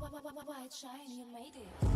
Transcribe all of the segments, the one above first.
White shine, you made it.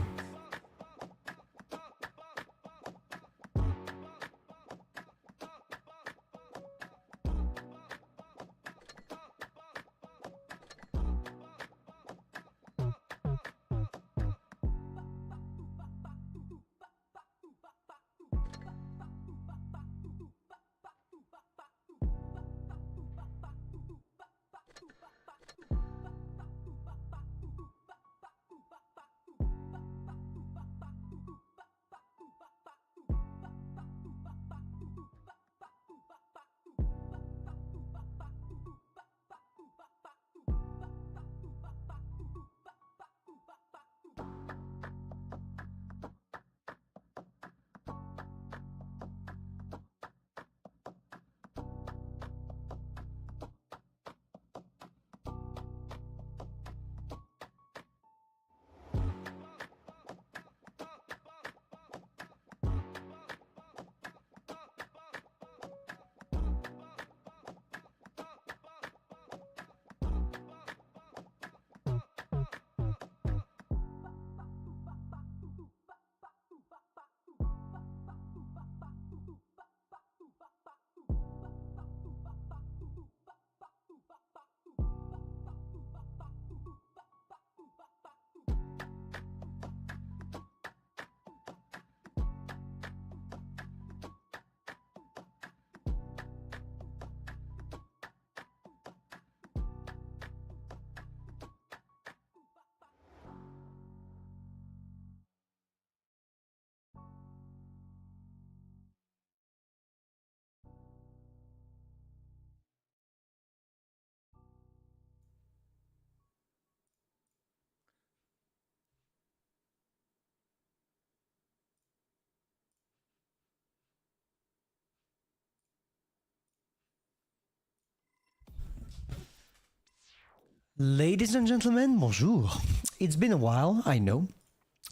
Ladies and gentlemen, bonjour. It's been a while, I know,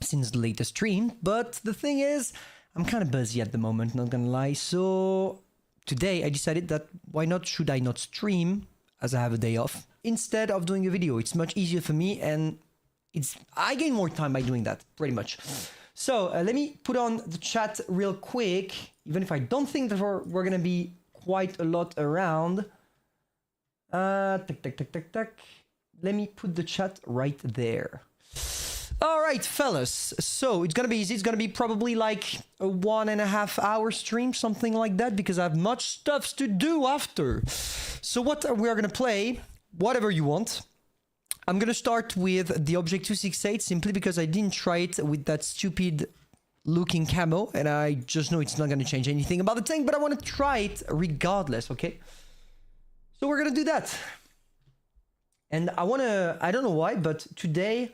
since the latest stream, but the thing is, I'm kind of busy at the moment, not gonna lie, so today I decided that should I not stream, as I have a day off, instead of doing a video. It's much easier for me, and I gain more time by doing that, pretty much. So, let me put on the chat real quick, even if I don't think that we're gonna be quite a lot around. Tac. Let me put the chat right there. All right, fellas. So it's gonna be easy. It's gonna be probably like a 1.5 hour stream, something like that, because I have much stuff to do after. So what we are gonna play, whatever you want. I'm gonna start with the Object 268 simply because I didn't try it with that stupid looking camo, and I just know it's not gonna change anything about the tank, but I want to try it regardless. Okay. So we're gonna do that. And I don't know why, but today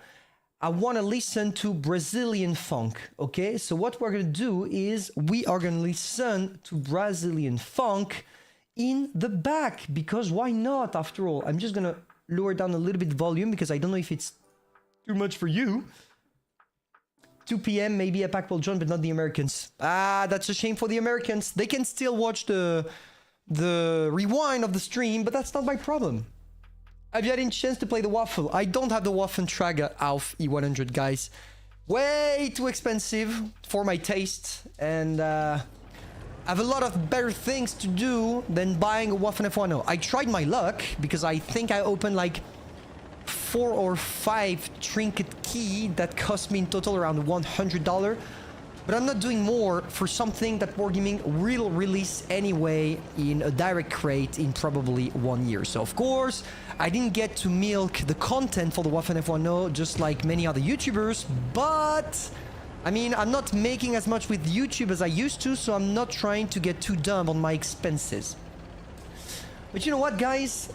I want to listen to Brazilian funk, okay? So what we're going to do is we are going to listen to Brazilian funk in the back, because why not, after all? I'm just going to lower down a little bit the volume because I don't know if it's too much for you. 2 p.m. maybe a pack will join, but not the Americans. Ah, that's a shame for the Americans. They can still watch the rewind of the stream, but that's not my problem. Have you had any chance to play the Waffle? I don't have the Waffentrager Auf E100, guys. Way too expensive for my taste, and I have a lot of better things to do than buying a Waffen F10. I tried my luck because I think I opened like 4 or 5 trinket key that cost me in total around $100. But I'm not doing more for something that Wargaming will release anyway in a direct crate in probably 1 year. So of course, I didn't get to milk the content for the Waffen F10 just like many other YouTubers, but I mean, I'm not making as much with YouTube as I used to, so I'm not trying to get too dumb on my expenses. But you know what, guys?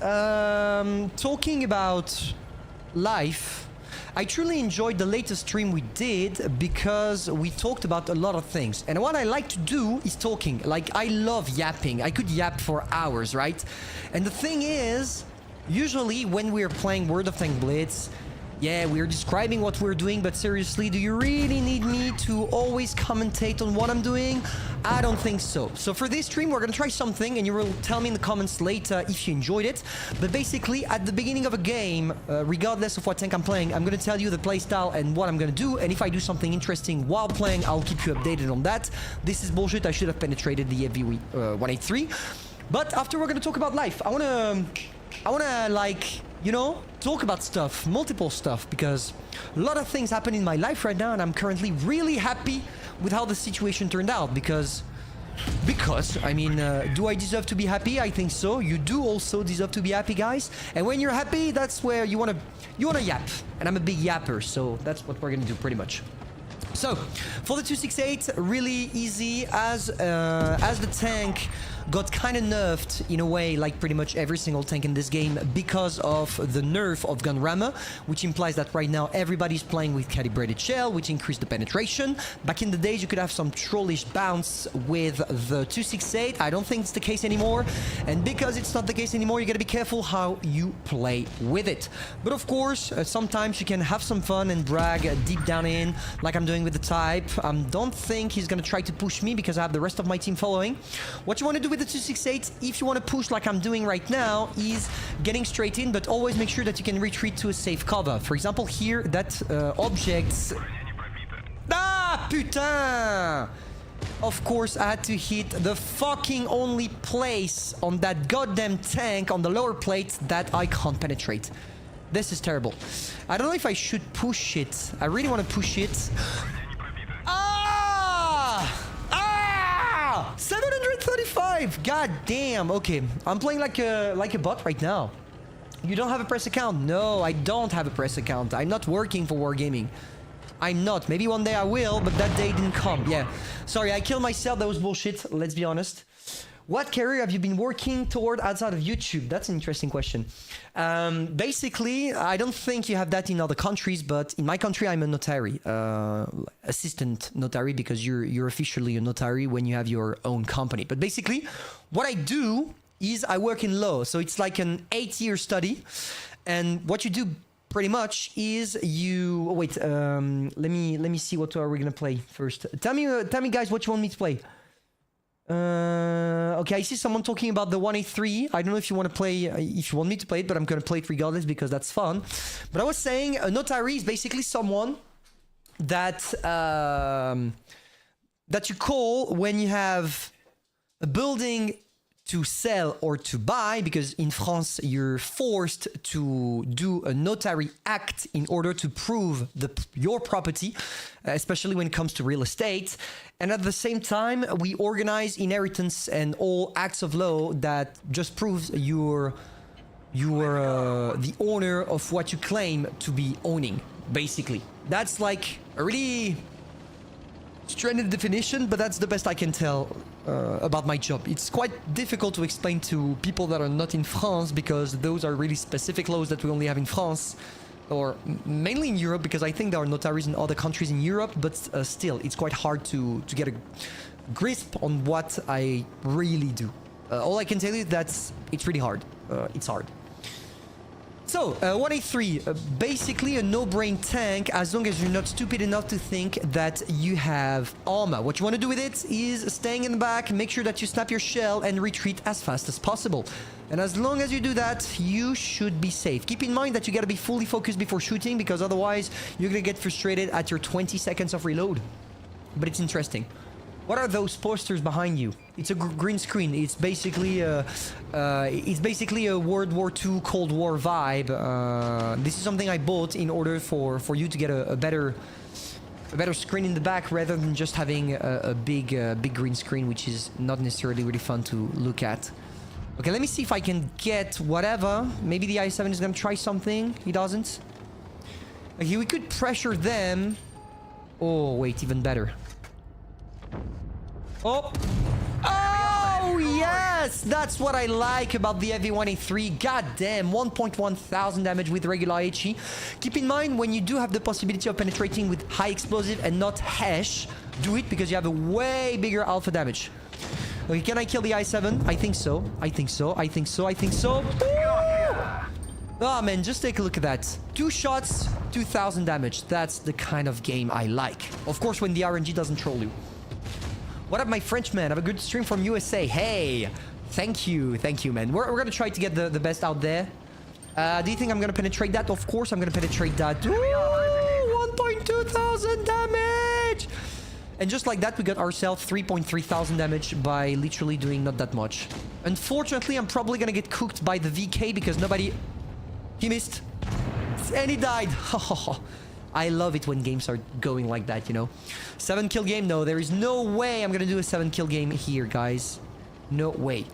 Talking about life, I truly enjoyed the latest stream we did because we talked about a lot of things. And what I like to do is talking. Like, I love yapping. I could yap for hours, right? And the thing is, usually when we're playing World of Tank Blitz, Yeah, we're describing what we're doing, but seriously, do you really need me to always commentate on what I'm doing? I don't think so. So for this stream, we're gonna try something, and you will tell me in the comments later if you enjoyed it. But basically, at the beginning of a game, regardless of what tank I'm playing, I'm gonna tell you the playstyle and what I'm gonna do, and if I do something interesting while playing, I'll keep you updated on that. This is bullshit. I should have penetrated the FV 183. But after, we're gonna talk about life. I wanna like, you know, talk about stuff, multiple stuff, because a lot of things happen in my life right now, and I'm currently really happy with how the situation turned out, because I mean, do I deserve to be happy? I think so. You do also deserve to be happy, guys. And when you're happy, that's where you wanna yap, and I'm a big yapper, so that's what we're gonna do pretty much. So for the 268, really easy, as the tank got kind of nerfed in a way, like pretty much every single tank in this game, because of the nerf of gun rammer, which implies that right now everybody's playing with calibrated shell, which increased the penetration. Back in the days, you could have some trollish bounce with the 268. I don't think it's the case anymore, and because it's not the case anymore, you gotta be careful how you play with it. But of course, sometimes you can have some fun and brag deep down in, like I'm doing with the type. Don't think he's gonna try to push me, because I have the rest of my team following. What you want to do with the 268, if you want to push like I'm doing right now, is getting straight in, but always make sure that you can retreat to a safe cover. For example, here, that objects... Ah, putain! Of course, I had to hit the fucking only place on that goddamn tank on the lower plate that I can't penetrate. This is terrible. I don't know if I should push it. I really want to push it. Ah! 735! God damn. Okay, I'm playing like a bot right now. You don't have a press account? No, I don't have a press account. I'm not working for Wargaming. I'm not. Maybe one day I will, but that day didn't come. Yeah. Sorry, I killed myself. That was bullshit. Let's be honest. What career have you been working toward outside of YouTube? That's an interesting question. Basically, I don't think you have that in other countries, but in my country, I'm a notary, assistant notary, because you're officially a notary when you have your own company. But basically, what I do is I work in law, so it's like an 8-year study, and what you do pretty much is you. Oh, wait, let me see, what are we gonna play first? Tell me, guys, what you want me to play. Okay, I see someone talking about the 183. I don't know if you want to play, if you want me to play it, but I'm gonna play it regardless because that's fun. But I was saying, a notary is basically someone that that you call when you have a building to sell or to buy, because in France you're forced to do a notary act in order to prove your property, especially when it comes to real estate. And at the same time, we organize inheritance and all acts of law that just proves you're the owner of what you claim to be owning, basically. That's like a really stranded definition, but that's the best I can tell about my job. It's quite difficult to explain to people that are not in France, because those are really specific laws that we only have in France, or mainly in Europe, because I think there are notaries in other countries in Europe, but still, it's quite hard to get a grasp on what I really do. All I can tell you is that it's really hard. It's hard. So, 183, basically a no-brain tank, as long as you're not stupid enough to think that you have armor. What you want to do with it is staying in the back, make sure that you snap your shell and retreat as fast as possible. And as long as you do that, you should be safe. Keep in mind that you gotta be fully focused before shooting, because otherwise you're gonna get frustrated at your 20 seconds of reload. But it's interesting. What are those posters behind you? It's a green screen. It's basically a World War II Cold War vibe. This is something I bought in order for you to get a better screen in the back, rather than just having a big green screen, which is not necessarily really fun to look at. Okay, let me see if I can get whatever. Maybe the I-7 is gonna try something. He doesn't. Okay, we could pressure them. Oh, wait, even better. Oh! Oh, yes! That's what I like about the FV183. God damn, 1.1 thousand damage with regular HE. Keep in mind, when you do have the possibility of penetrating with high explosive and not HESH, do it, because you have a way bigger alpha damage. Okay, can I kill the I-7? I think so. I think so. I think so. I think so. Oh, man, just take a look at that. 2 shots 2,000 damage. That's the kind of game I like. Of course, when the RNG doesn't troll you. What up, my French man? Have a good stream from USA. Hey, thank you, man. We're gonna try to get the best out there. Do you think I'm gonna penetrate that? Of course I'm gonna penetrate that. Ooh, 1.2 thousand damage! And just like that, we got ourselves 3.3 thousand damage by literally doing not that much. Unfortunately, I'm probably gonna get cooked by the VK because nobody... He missed. And he died. I love it when games are going like that, you know. 7-kill game? No, there is no way I'm gonna do a 7-kill game here, guys. No way.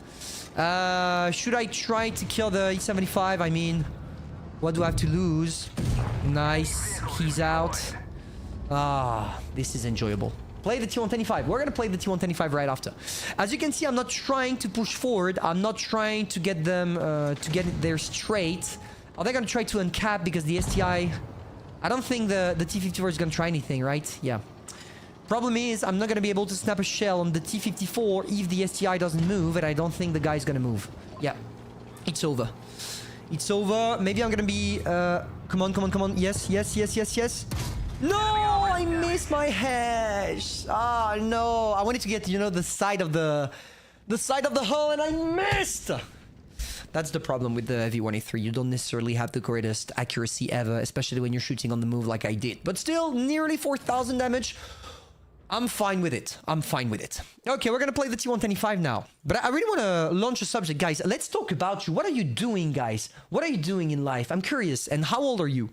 Should I try to kill the E75? I mean, what do I have to lose? Nice. He's out. Ah, this is enjoyable. Play the T125. We're gonna play the T125 right after. As you can see, I'm not trying to push forward. I'm not trying to get them to get it there straight. Are they gonna try to uncap because the STI... I don't think the T54 is gonna try anything, right? Yeah. Problem is, I'm not gonna be able to snap a shell on the T54 if the STI doesn't move, and I don't think the guy's gonna move. Yeah. It's over. It's over. Maybe I'm gonna be... Come on. Yes. No! I missed my hash! Ah, no. I wanted to get, you know, the side of the hull, and I missed! That's the problem with the Heavy-183. You don't necessarily have the greatest accuracy ever, especially when you're shooting on the move like I did. But still, nearly 4,000 damage. I'm fine with it. Okay, we're gonna play the T125 now. But I really want to launch a subject, guys. Let's talk about you. What are you doing, guys? What are you doing in life? I'm curious. And how old are you?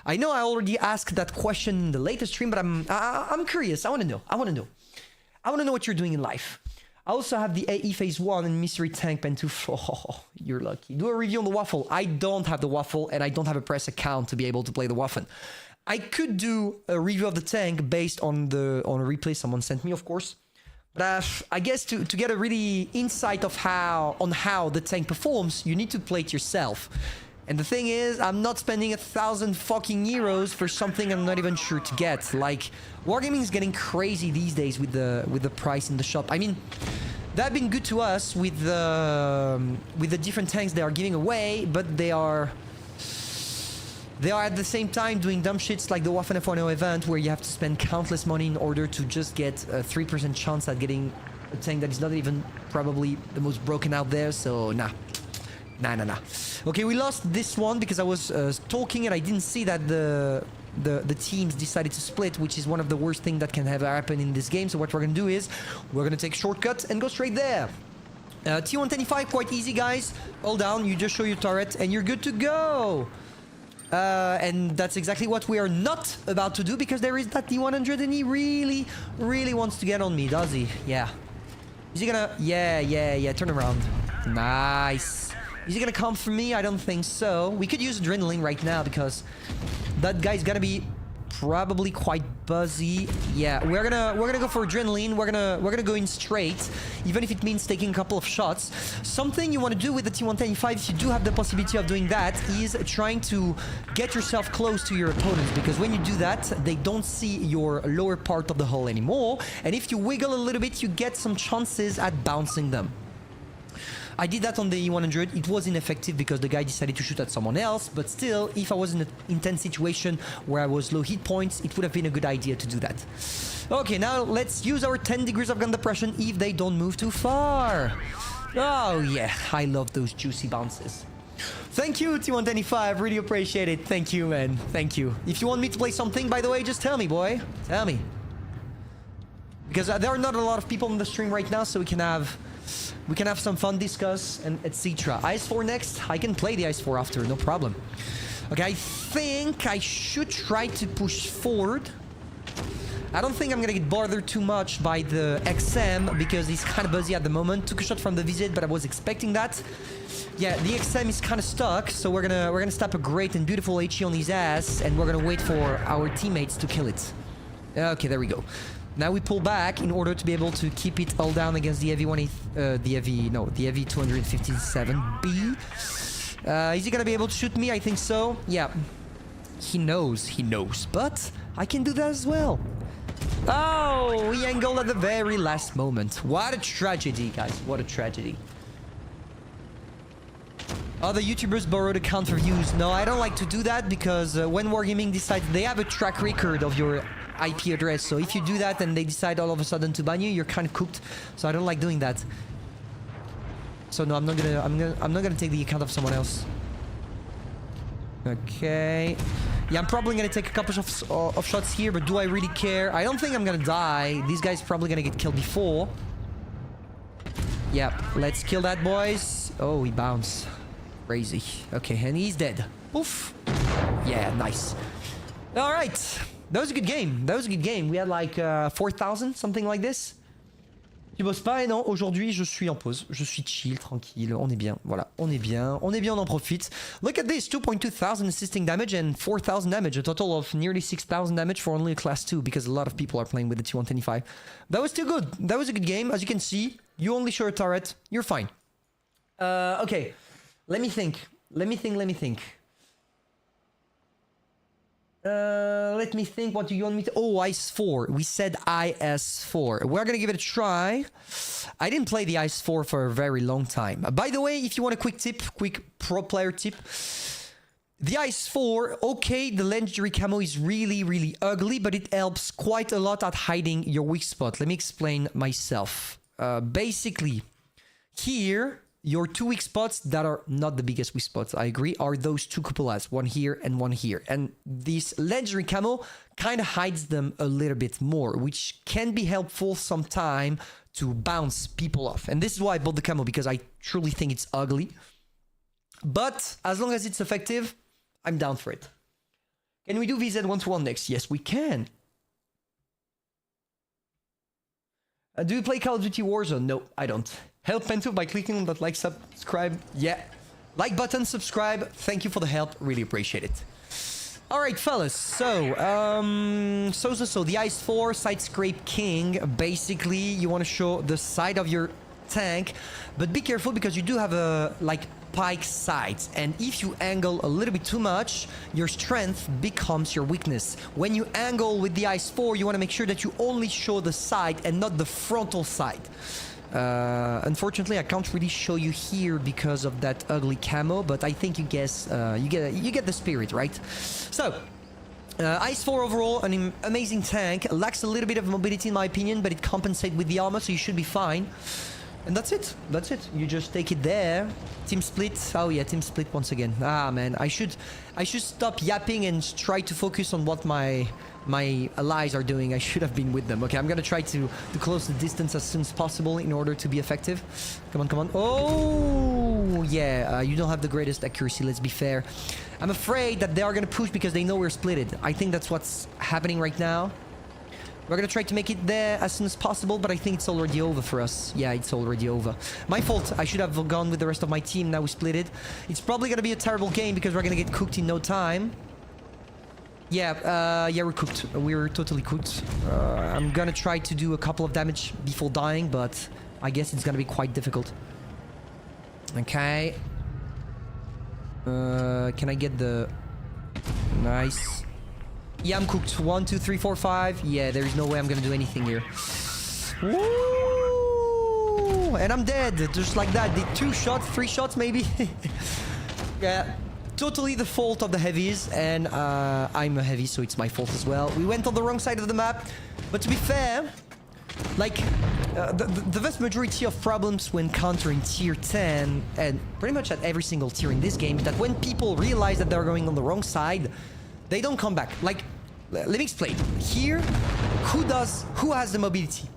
I know I already asked that question in the latest stream, but I'm curious. I want to know. I want to know what you're doing in life. I also have the AE Phase 1 and Mystery Tank Pen 2. Oh, you're lucky. Do a review on the Waffle. I don't have the Waffle, and I don't have a press account to be able to play the Waffen. I could do a review of the tank based on a replay someone sent me, of course. But I guess to get a really insight of how the tank performs, you need to play it yourself. And the thing is, I'm not spending 1,000 fucking euros for something I'm not even sure to get. Like, Wargaming is getting crazy these days with the price in the shop. I mean, they've been good to us with the different tanks they are giving away, but they are at the same time doing dumb shits like the Waffen F10 event where you have to spend countless money in order to just get a 3% chance at getting a tank that is not even probably the most broken out there, so nah. Okay, we lost this one because I was talking and I didn't see that the teams decided to split, which is one of the worst things that can ever happen in this game. So what we're gonna do is we're gonna take shortcut and go straight there. T125, quite easy, guys. Hold down, you just show your turret and you're good to go. And that's exactly what we are not about to do because there is that T100 and he really wants to get on me, does he? Yeah. Is he gonna... Yeah, turn around. Nice. Is he gonna come for me? I don't think so. We could use adrenaline right now because that guy's gonna be probably quite buzzy. Yeah, we're gonna go for adrenaline. We're gonna go in straight, even if it means taking a couple of shots. Something you want to do with the T125, if you do have the possibility of doing that, is trying to get yourself close to your opponents, because when you do that, they don't see your lower part of the hull anymore, and if you wiggle a little bit, you get some chances at bouncing them. I did that on the E100. It was ineffective because the guy decided to shoot at someone else, but still, if I was in an intense situation where I was low hit points, it would have been a good idea to do that. Okay, now let's use our 10 degrees of gun depression if they don't move too far. Oh yeah, I love those juicy bounces. Thank you, T125. Really appreciate it. Thank you, man. Thank you. If you want me to play something, by the way, just tell me, boy. Tell me. Because there are not a lot of people on the stream right now, so we can have some fun, discuss, and etc. IS-4 next. I can play the IS-4 after, no problem. Okay, I think I should try to push forward. I don't think I'm gonna get bothered too much by the XM because he's kind of buzzy at the moment. Took a shot from the visit, but I was expecting that. Yeah, the XM is kind of stuck, so we're gonna stop a great and beautiful HE on his ass, and we're gonna wait for our teammates to kill it. Okay, there we go. Now we pull back in order to be able to keep it all down against the Heavy 257B. Is he gonna be able to shoot me? I think so. Yeah. He knows, but I can do that as well. Oh, he angled at the very last moment. What a tragedy, guys. What a tragedy. Other YouTubers borrowed account for views. No, I don't like to do that because when Wargaming decides they have a track record of your IP address. So if you do that and they decide all of a sudden to ban you, you're kind of cooked. So I don't like doing that. So no, I'm not gonna take the account of someone else. Okay. Yeah, I'm probably gonna take a couple of shots here, but do I really care? I don't think I'm gonna die. These guys probably gonna get killed before. Yeah, let's kill that, boys. Oh, he bounced. Crazy. Okay, and he's dead. Oof. Yeah, nice. All right. That was a good game. That was a good game. We had like 4,000, something like this. Tu bosses pas? Et non, aujourd'hui, je suis en pause. Je suis chill, tranquille. On est bien. Voilà, on est bien. On est bien, on en profite. Look at this. 2.2 thousand assisting damage and 4,000 damage. A total of nearly 6,000 damage for only a class 2 because a lot of people are playing with the T125. That was too good. That was a good game. As you can see, you only show a turret. You're fine. Okay. Let me think. Let me think. Let me think. Let me think. What do you want me to... Oh, IS-4. We said IS-4. We're gonna give it a try. I didn't play the IS-4 for a very long time. By the way, if you want a quick tip, quick pro player tip, the IS-4, okay, the legendary camo is really, really ugly, but it helps quite a lot at hiding your weak spot. Let me explain myself. Basically, here... Your two weak spots that are not the biggest weak spots, I agree, are those two cupolas, one here and one here. And this legendary camo kind of hides them a little bit more, which can be helpful sometime to bounce people off. And this is why I bought the camo, because I truly think it's ugly. But as long as it's effective, I'm down for it. Can we do VZ 1-to-1 next? Yes, we can. Do you play Call of Duty Warzone? No, I don't. Help Pento by clicking on that like, subscribe. Yeah. Like button, subscribe. Thank you for the help. Really appreciate it. Alright, fellas. So, the IS-4 side scrape king. Basically, you want to show the side of your tank. But be careful because you do have a, like, pike sides. And if you angle a little bit too much, your strength becomes your weakness. When you angle with the IS-4, you want to make sure that you only show the side and not the frontal side. Unfortunately, I can't really show you here because of that ugly camo, but I think you guess you get the spirit, right? So, IS-4 overall, an amazing tank. Lacks a little bit of mobility in my opinion, but it compensates with the armor, so you should be fine. And that's it. That's it. You just take it there. Team split. Oh yeah, team split once again. Ah man, I should stop yapping and try to focus on what my allies are doing. I should have been with them. Okay, I'm gonna try to close the distance as soon as possible in order to be effective. Come on, come on. Oh yeah, you don't have the greatest accuracy, let's be fair. I'm afraid that they are gonna push because they know we're splitted. I think that's what's happening right now. We're gonna try to make it there as soon as possible, but I think it's already over for us. Yeah, it's already over. My fault. I should have gone with the rest of my team. Now we split it. It's probably gonna be a terrible game because we're gonna get cooked in no time. Yeah, yeah, we're cooked. We're totally cooked. I'm gonna try to do a couple of damage before dying, but I guess it's gonna be quite difficult. Okay. Can I get the... Nice. Yeah, I'm cooked. 1, 2, 3, 4, 5. Yeah, there is no way I'm gonna do anything here. Woo! And I'm dead, just like that. Did 2 shots, 3 shots maybe? Yeah. Totally the fault of the heavies, and I'm a heavy, so it's my fault as well. We went on the wrong side of the map, but to be fair, like, the vast majority of problems when countering tier 10, and pretty much at every single tier in this game, is that when people realize that they're going on the wrong side, they don't come back. Like, let me explain. Here, who has the mobility?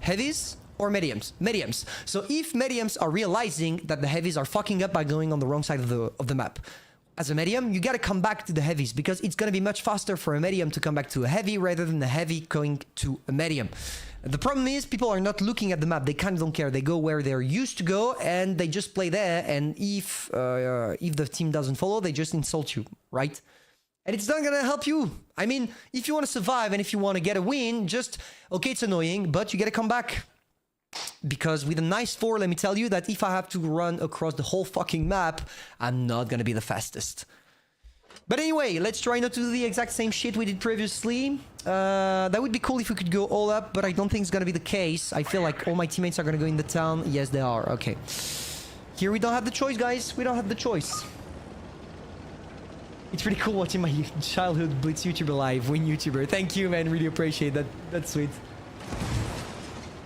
Heavies or mediums? Mediums. So if mediums are realizing that the heavies are fucking up by going on the wrong side of the map, as a medium, you gotta come back to the heavies because it's gonna be much faster for a medium to come back to a heavy rather than a heavy going to a medium. The problem is people are not looking at the map. They kind of don't care. They go where they're used to go and they just play there. And if the team doesn't follow, they just insult you, right? And it's not gonna help you. I mean, if you want to survive and if you want to get a win, just, okay, it's annoying, but you gotta come back. Because with a nice 4, let me tell you that if I have to run across the whole fucking map, I'm not gonna be the fastest. But anyway, let's try not to do the exact same shit we did previously. That would be cool if we could go all up, but I don't think it's gonna be the case. I feel like all my teammates are gonna go in the town. Yes, they are. Okay. Here we don't have the choice, guys. We don't have the choice. It's pretty cool watching my childhood Blitz YouTuber live. Win YouTuber. Thank you, man. Really appreciate that. That's sweet.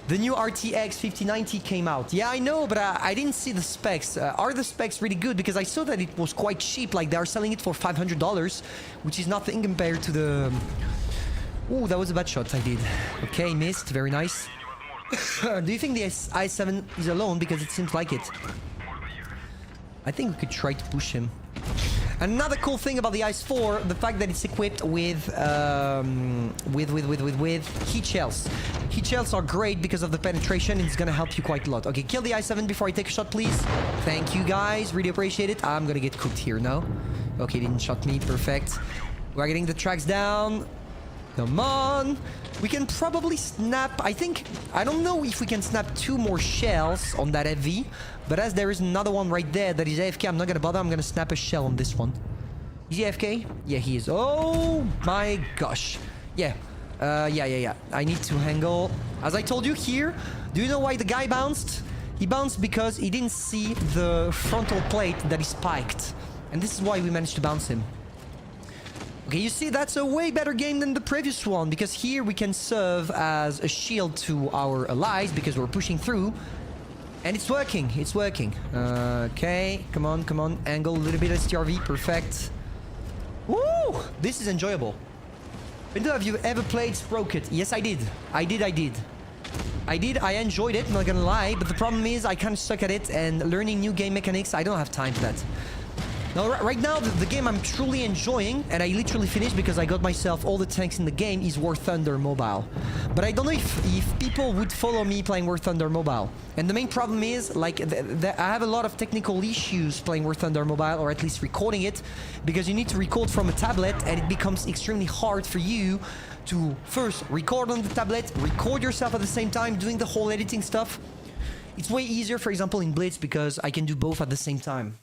The new RTX 5090 came out. Yeah, I know, but I didn't see the specs. Are the specs really good? Because I saw that it was quite cheap. Like, they are selling it for $500, which is nothing compared to the... Ooh, that was a bad shot I did. Okay, missed. Very nice. Do you think the i7 is alone? Because it seems like it. I think we could try to push him. Another cool thing about the i4, the fact that it's equipped with heat shells. Heat shells are great because of the penetration. It's gonna help you quite a lot. Okay, kill the i7 before I take a shot, please. Thank you, guys. Really appreciate it. I'm gonna get cooked here now. Okay, didn't shot me. Perfect. We're getting the tracks down. Come on. We can probably snap... I don't know if we can snap 2 more shells on that FV. But as there is another one right there that is AFK, I'm not gonna bother. I'm gonna snap a shell on this one. Is he AFK? Yeah, he is. Oh my gosh. Yeah. Yeah. I need to angle. As I told you here, do you know why the guy bounced? He bounced because he didn't see the frontal plate that is spiked. And this is why we managed to bounce him. Okay, you see, that's a way better game than the previous one, because here we can serve as a shield to our allies because we're pushing through. And it's working, it's working. Okay, come on. Angle a little bit STRV, perfect. Woo! This is enjoyable. Pinto, have you ever played Sprocket? Yes, I did. I enjoyed it, not gonna lie, but the problem is I kind of suck at it, and learning new game mechanics, I don't have time for that. Now, right now, the game I'm truly enjoying, and I literally finished because I got myself all the tanks in the game, is War Thunder Mobile. But I don't know if people would follow me playing War Thunder Mobile. And the main problem is, like, I have a lot of technical issues playing War Thunder Mobile, or at least recording it, because you need to record from a tablet, and it becomes extremely hard for you to first record on the tablet, record yourself at the same time, doing the whole editing stuff. It's way easier, for example, in Blitz, because I can do both at the same time.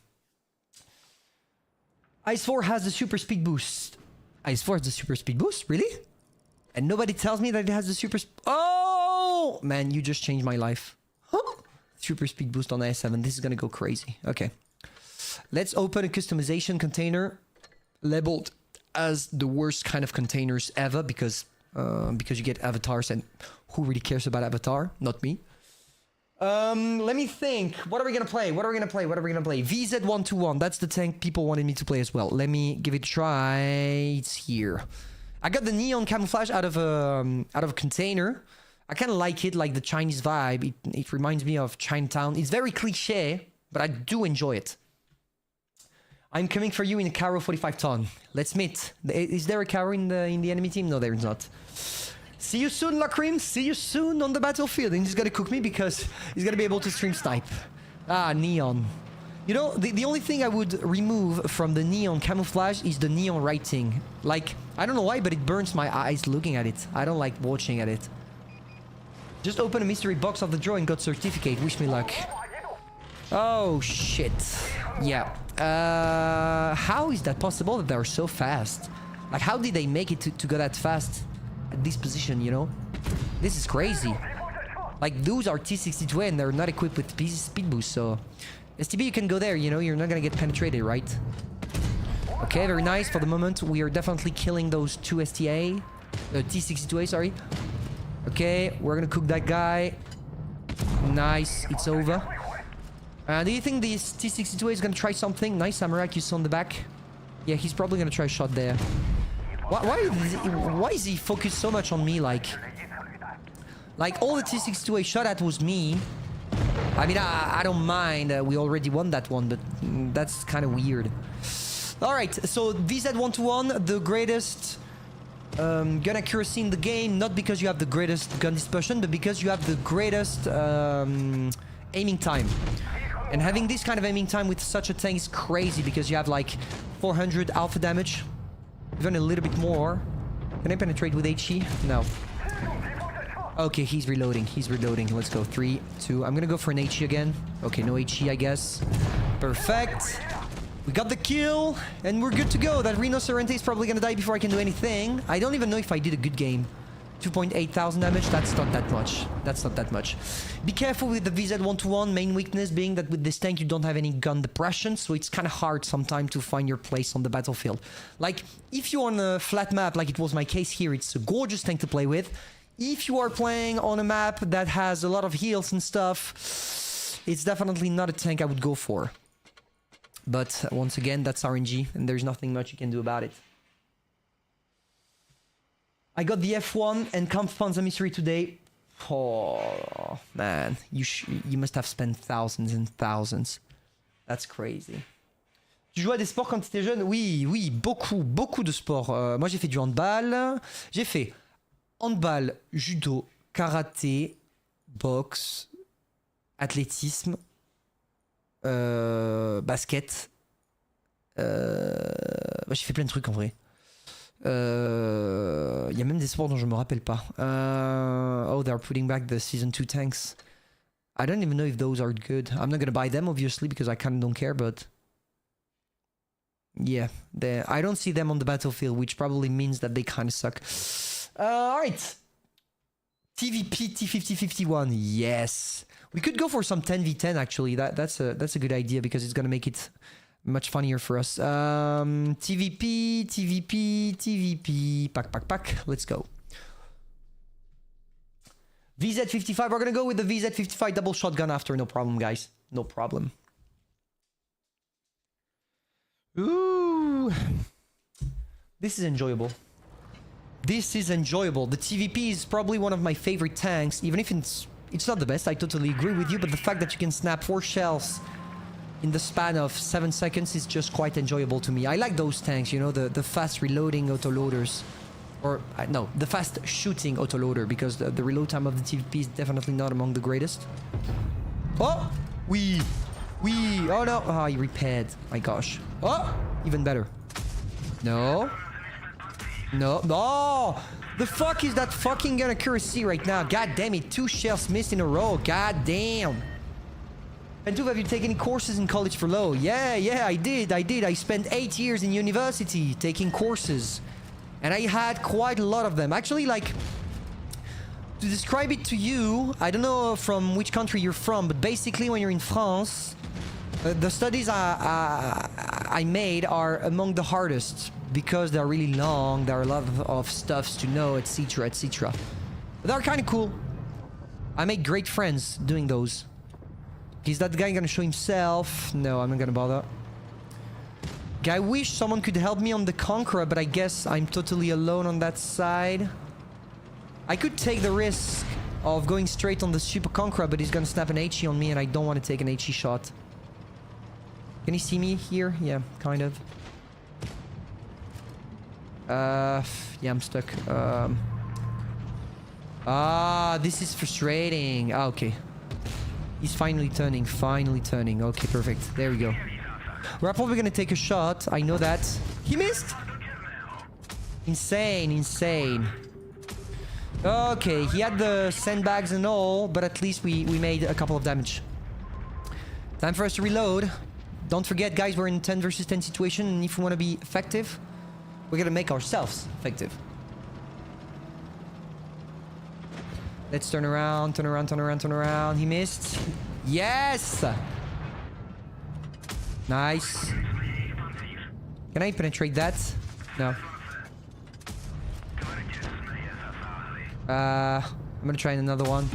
Ice4 has the super speed boost. Ice4 has the super speed boost? Really? And nobody tells me that it has the super... Oh! Man, you just changed my life. Super speed boost on the i7. This is gonna go crazy. Okay. Let's open a customization container labeled as the worst kind of containers ever because you get avatars, and who really cares about avatar? Not me. Let me think. What are we gonna play? VZ121. That's the tank people wanted me to play as well. Let me give it a try. It's here. I got the neon camouflage out of a container. I kind of like it, like the Chinese vibe. It reminds me of Chinatown. It's very cliche, but I do enjoy it. I'm coming for you in a Caro 45 ton. Let's meet. Is there a Caro in the enemy team? No, there is not. See you soon, Lacrim. See you soon on the battlefield. And he's gonna cook me because he's gonna be able to stream snipe. Ah, neon. You know, the only thing I would remove from the neon camouflage is the neon writing. Like, I don't know why, but it burns my eyes looking at it. I don't like watching at it. Just open a mystery box of the draw and got certificate. Wish me luck. Oh, shit. Yeah. How is that possible that they're so fast? Like, how did they make it to go that fast? At this position, you know? This is crazy. Like, those are T62 and they're not equipped with speed boost, so... STB, you can go there, you know? You're not gonna get penetrated, right? Okay, very nice. For the moment, we are definitely killing those two STA. T62A, sorry. Okay, we're gonna cook that guy. Nice, it's over. Do you think this T62A is gonna try something? Nice, Samurai, you saw on the back. Yeah, he's probably gonna try a shot there. Why is he focused so much on me, like all the T62A shot at was me. I mean, I don't mind. We already won that one, but that's kind of weird. Alright, so VZ121, the greatest gun accuracy in the game, not because you have the greatest gun dispersion, but because you have the greatest aiming time. And having this kind of aiming time with such a tank is crazy, because you have like 400 alpha damage. Even a little bit more. Can I penetrate with HE? No. Okay, he's reloading. Let's go. 3, 2. I'm gonna go for an HE again. Okay, no HE, I guess. Perfect. We got the kill, and we're good to go. That Rhino Sorrente is probably gonna die before I can do anything. I don't even know if I did a good game. 2.8 thousand damage, that's not that much. That's not that much. Be careful with the VZ 1-to-1, main weakness being that with this tank you don't have any gun depression, so it's kind of hard sometimes to find your place on the battlefield. Like, if you're on a flat map, like it was my case here, it's a gorgeous tank to play with. If you are playing on a map that has a lot of heals and stuff, it's definitely not a tank I would go for. But once again, that's RNG, and there's nothing much you can do about it. I got the F1 and Kampfpanzer Mystery today. Oh, man. You must have spent thousands and thousands. That's crazy. Tu jouais à des sports quand tu étais jeune? Oui, oui, beaucoup, beaucoup de sports. Moi, j'ai fait du handball. J'ai fait handball, judo, karaté, boxe, athlétisme, basket. J'ai fait plein de trucs en vrai. Y a même des sports dont je me rappelle pas. Oh, they're putting back the Season 2 tanks. I don't even know if those are good. I'm not gonna buy them, obviously, because I kind of don't care, but... Yeah, I don't see them on the battlefield, which probably means that they kind of suck. Alright. TVP T5051, yes. We could go for some 10v10, actually. That's a good idea, because it's gonna make it much funnier for us. TVP. Pack. Let's go. VZ55. We're gonna go with the VZ55 double shotgun after. No problem, guys. No problem. Ooh. This is enjoyable. This is enjoyable. The TVP is probably one of my favorite tanks, even if it's not the best. I totally agree with you, but the fact that you can snap 4 shells in the span of 7 seconds is just quite enjoyable to me. I like those tanks, you know, the fast reloading autoloaders. Or, no, the fast shooting autoloader, because the reload time of the TVP is definitely not among the greatest. Oh! Oh no! Oh, he repaired. My gosh. Oh! Even better. No. The fuck is that fucking gun accuracy right now? God damn it. 2 shells missed in a row. God damn. And have you taken any courses in college for low? Yeah, I did. I spent 8 years in university taking courses. And I had quite a lot of them. Actually, like, to describe it to you, I don't know from which country you're from, but basically when you're in France, the studies I made are among the hardest because they're really long, there are a lot of stuffs to know, etc, etc. But they're kind of cool. I made great friends doing those. Is that guy gonna show himself? No, I'm not gonna bother. I wish someone could help me on the Conqueror, but I guess I'm totally alone on that side. I could take the risk of going straight on the Super Conqueror, but he's gonna snap an HE on me, and I don't want to take an HE shot. Can you see me here? Yeah, kind of. Yeah, I'm stuck. This is frustrating. Okay. He's finally turning. Okay, perfect. There we go. We're probably gonna take a shot. I know that. He missed! Insane. Okay, he had the sandbags and all, but at least we made a couple of damage. Time for us to reload. Don't forget, guys, we're in 10 versus 10 situation, and if we want to be effective, we're gonna make ourselves effective. Let's turn around. He missed. Yes! Nice. Can I penetrate that? No. I'm gonna try another one.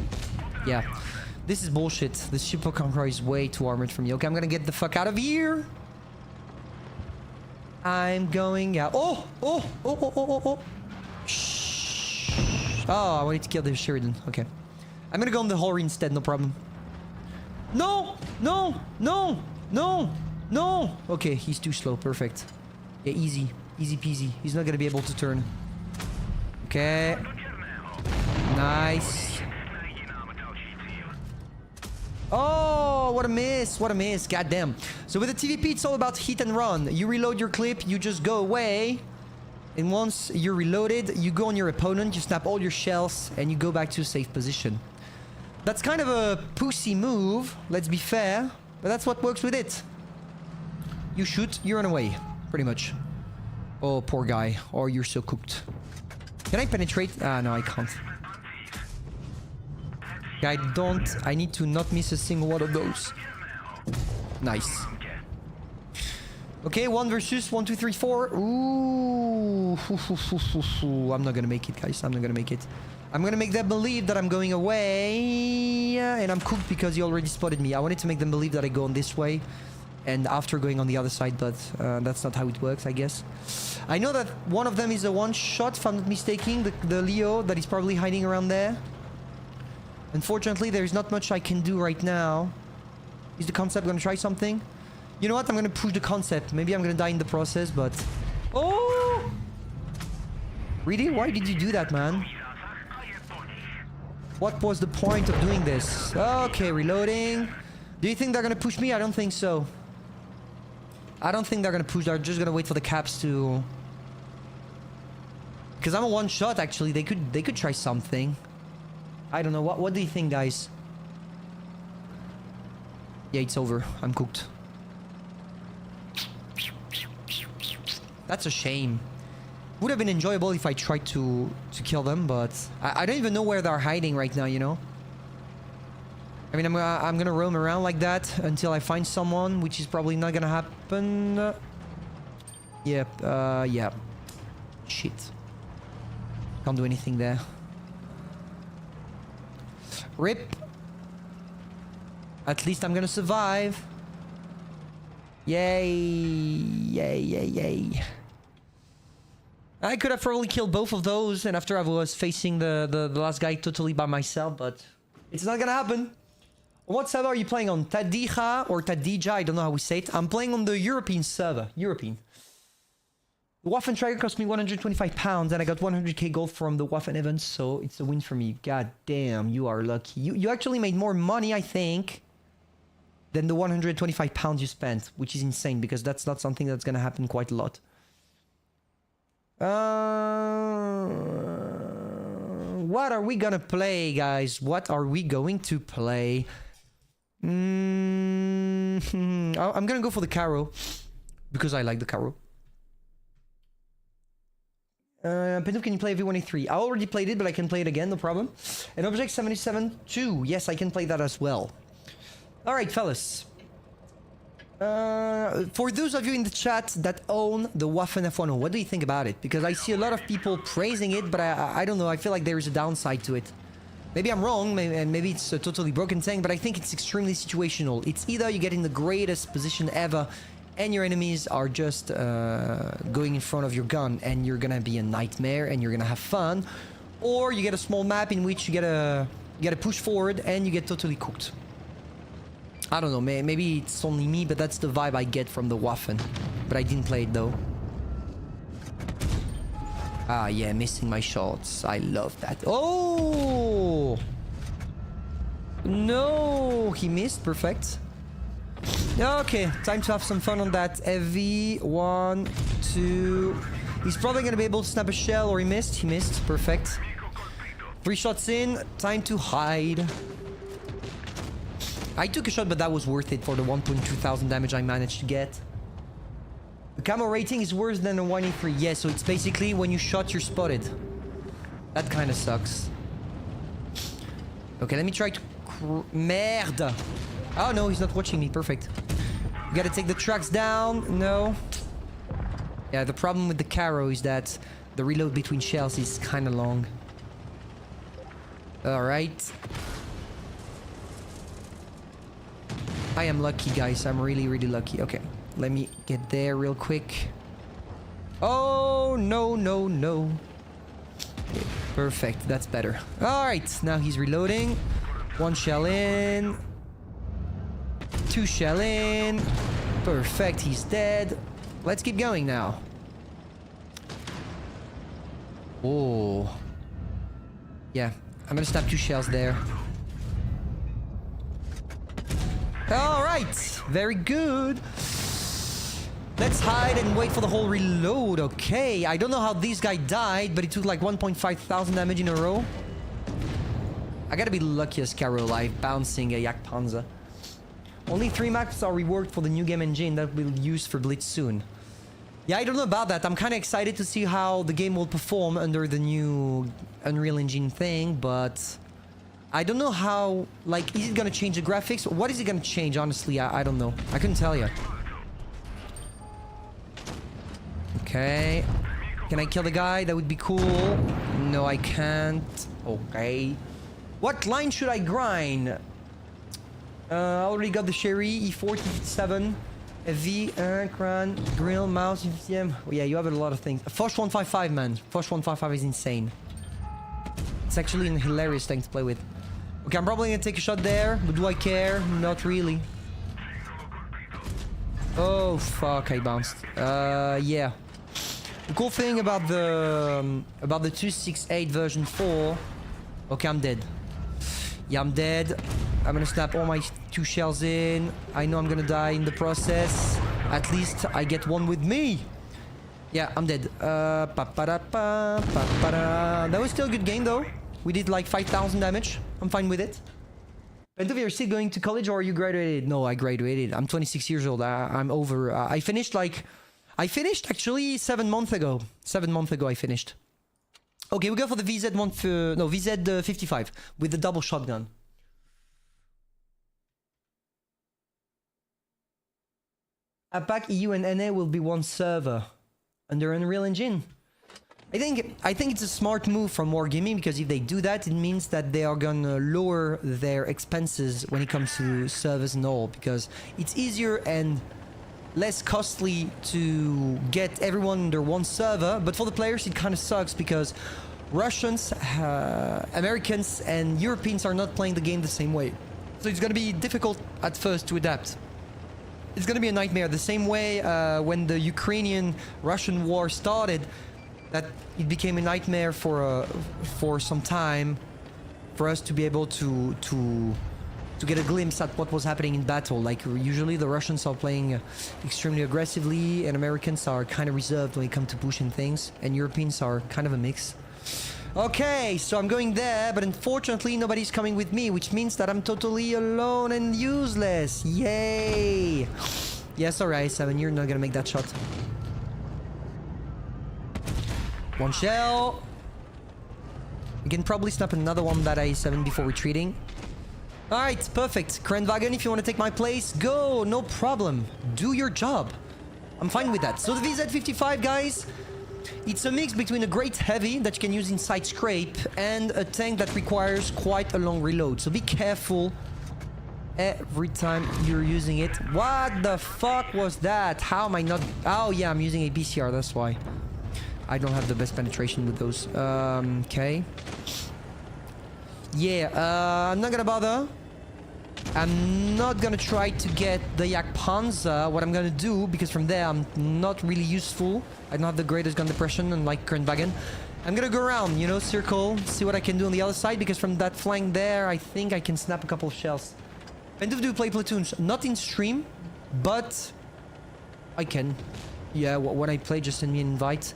Yeah. This is bullshit. The Super Conqueror is way too armored for me. Okay, I'm gonna get the fuck out of here. I'm going out. Oh! Shh. Oh, I wanted to kill the Sheridan. Okay. I'm gonna go on the Hori instead, no problem. No! Okay, he's too slow. Perfect. Yeah, easy peasy. He's not gonna be able to turn. Okay. Nice. Oh, what a miss. God damn. So with the TVP, it's all about hit and run. You reload your clip, you just go away. And once you're reloaded, you go on your opponent, you snap all your shells, and you go back to a safe position. That's kind of a pussy move, let's be fair. But that's what works with it. You shoot, you run away. Pretty much. Oh, poor guy. Or you're so cooked. Can I penetrate? Ah, no, I can't. I need to not miss a single one of those. Nice. Okay, 1 versus 1, 2, 3, 4. Ooh. I'm not gonna make it, guys. I'm not gonna make it. I'm gonna make them believe that I'm going away. And I'm cooked because he already spotted me. I wanted to make them believe that I go on this way. And after going on the other side, but that's not how it works, I guess. I know that one of them is a one-shot, if I'm not mistaken. The Leo that is probably hiding around there. Unfortunately, there's not much I can do right now. Is the concept gonna try something? You know what? I'm gonna push the concept. Maybe I'm gonna die in the process, but... Oh! Really? Why did you do that, man? What was the point of doing this? Okay, reloading. Do you think they're gonna push me? I don't think so. I don't think they're gonna push. They're just gonna wait for the caps to... Because I'm a one-shot, actually. They could try something. I don't know. What do you think, guys? Yeah, it's over. I'm cooked. That's a shame. Would have been enjoyable if I tried to kill them, but I don't even know where they're hiding right now, you know? I mean, I'm gonna roam around like that until I find someone, which is probably not gonna happen. Yeah. Shit. Can't do anything there. RIP. At least I'm gonna survive. Yay. Yay. I could have probably killed both of those, and after I was facing the last guy totally by myself, but it's not gonna happen. What server are you playing on? Tadija or Tadija? I don't know how we say it. I'm playing on the European server. European. The Waffen Tracker cost me £125, and I got 100k gold from the Waffen events, so it's a win for me. God damn, you are lucky. You actually made more money, I think, than the £125 you spent, which is insane, because that's not something that's gonna happen quite a lot. What are we gonna play, guys? What are we going to play? I'm gonna go for the Caro, because I like the Caro. Pinto, can you play V1A3? I already played it, but I can play it again, no problem. And Object 77-2. Yes, I can play that as well. Alright, fellas. For those of you in the chat that own the Waffen F1, what do you think about it? Because I see a lot of people praising it, but I don't know. I feel like there is a downside to it. Maybe I'm wrong, and maybe it's a totally broken thing, but I think it's extremely situational. It's either you get in the greatest position ever, and your enemies are just going in front of your gun, and you're gonna be a nightmare, and you're gonna have fun, or you get a small map in which you gotta push forward, and you get totally cooked. I don't know, maybe it's only me, but that's the vibe I get from the Waffen. But I didn't play it, though. Ah, yeah, missing my shots. I love that. Oh! No! He missed. Perfect. Okay, time to have some fun on that. Heavy. 1, 2... He's probably gonna be able to snap a shell, or he missed. He missed. Perfect. 3 shots in. Time to hide. I took a shot, but that was worth it for the 1,200 damage I managed to get. The camo rating is worse than a 183. Yeah, so it's basically when you shot, you're spotted. That kind of sucks. Okay, let me try to... Merde! Oh, no, he's not watching me. Perfect. You gotta take the tracks down. No. Yeah, the problem with the Caro is that the reload between shells is kind of long. Alright. I am lucky, guys. I'm really, really lucky. Okay, let me get there real quick. Oh, no, no, no. Okay, perfect. That's better. All right, now he's reloading. 1 shell in. 2 shell in. Perfect. He's dead. Let's keep going now. Oh. Yeah, I'm gonna snap 2 shells there. All right, very good. Let's hide and wait for the whole reload. Okay, I don't know how this guy died, but he took like 1,500 damage in a row. I gotta be lucky as Caro alive, bouncing a Yak Panzer. Only 3 maps are reworked for the new game engine that we'll use for Blitz soon. Yeah, I don't know about that. I'm kind of excited to see how the game will perform under the new Unreal Engine thing, but I don't know how, like, is it gonna change the graphics? What is it gonna change, honestly? I don't know. I couldn't tell you. Okay. Can I kill the guy? That would be cool. No, I can't. Okay. What line should I grind? I already got the Sherry, E4, T7, FV, Cran, Grill, Mouse, FCM. Oh, yeah, you have a lot of things. Fosh 155, man. Fosh 155 is insane. It's actually a hilarious thing to play with. Okay, I'm probably gonna take a shot there, but do I care? Not really. Oh, fuck, I bounced. Yeah. The cool thing about the 268 version 4... Okay, I'm dead. Yeah, I'm dead. I'm gonna snap all my 2 shells in. I know I'm gonna die in the process. At least I get one with me. Yeah, I'm dead. That was still a good game, though. We did like 5,000 damage. I'm fine with it. Bentovi, you're still going to college or you graduated? No, I graduated. I'm 26 years old. I'm over. I finished actually 7 months ago. 7 months ago I finished. Okay, we go for the VZ 55 with the double shotgun. APAC, EU and NA will be one server under Unreal Engine. I think it's a smart move from Wargaming, because if they do that, it means that they are gonna lower their expenses when it comes to servers and all, because it's easier and less costly to get everyone under one server. But for the players, it kind of sucks because Russians, Americans, and Europeans are not playing the game the same way. So it's gonna be difficult at first to adapt. It's gonna be a nightmare. The same way when the Ukrainian-Russian war started, that it became a nightmare for some time for us to be able to get a glimpse at what was happening in battle. Like, usually the Russians are playing extremely aggressively, and Americans are kind of reserved when it comes to pushing things, and Europeans are kind of a mix. Okay, so I'm going there, but unfortunately nobody's coming with me, which means that I'm totally alone and useless. Yay! Yes, alright, 7, you're not gonna make that shot. One shell. We can probably snap another one that I7 before retreating. Alright, perfect. Krenwagen, if you want to take my place, go, no problem. Do your job. I'm fine with that. So the VZ55, guys, it's a mix between a great heavy that you can use inside scrape and a tank that requires quite a long reload. So be careful every time you're using it. What the fuck was that? How am I not... Oh yeah, I'm using a BCR, that's why. I don't have the best penetration with those. Okay. Yeah, I'm not gonna bother. I'm not gonna try to get the Yak Panzer. What I'm gonna do, because from there I'm not really useful. I don't have the greatest gun depression, unlike Kernwagen. I'm gonna go around, you know, circle, see what I can do on the other side, because from that flank there, I think I can snap a couple of shells. When do you play platoons? Not in stream, but I can. Yeah, when I play, just send me an invite.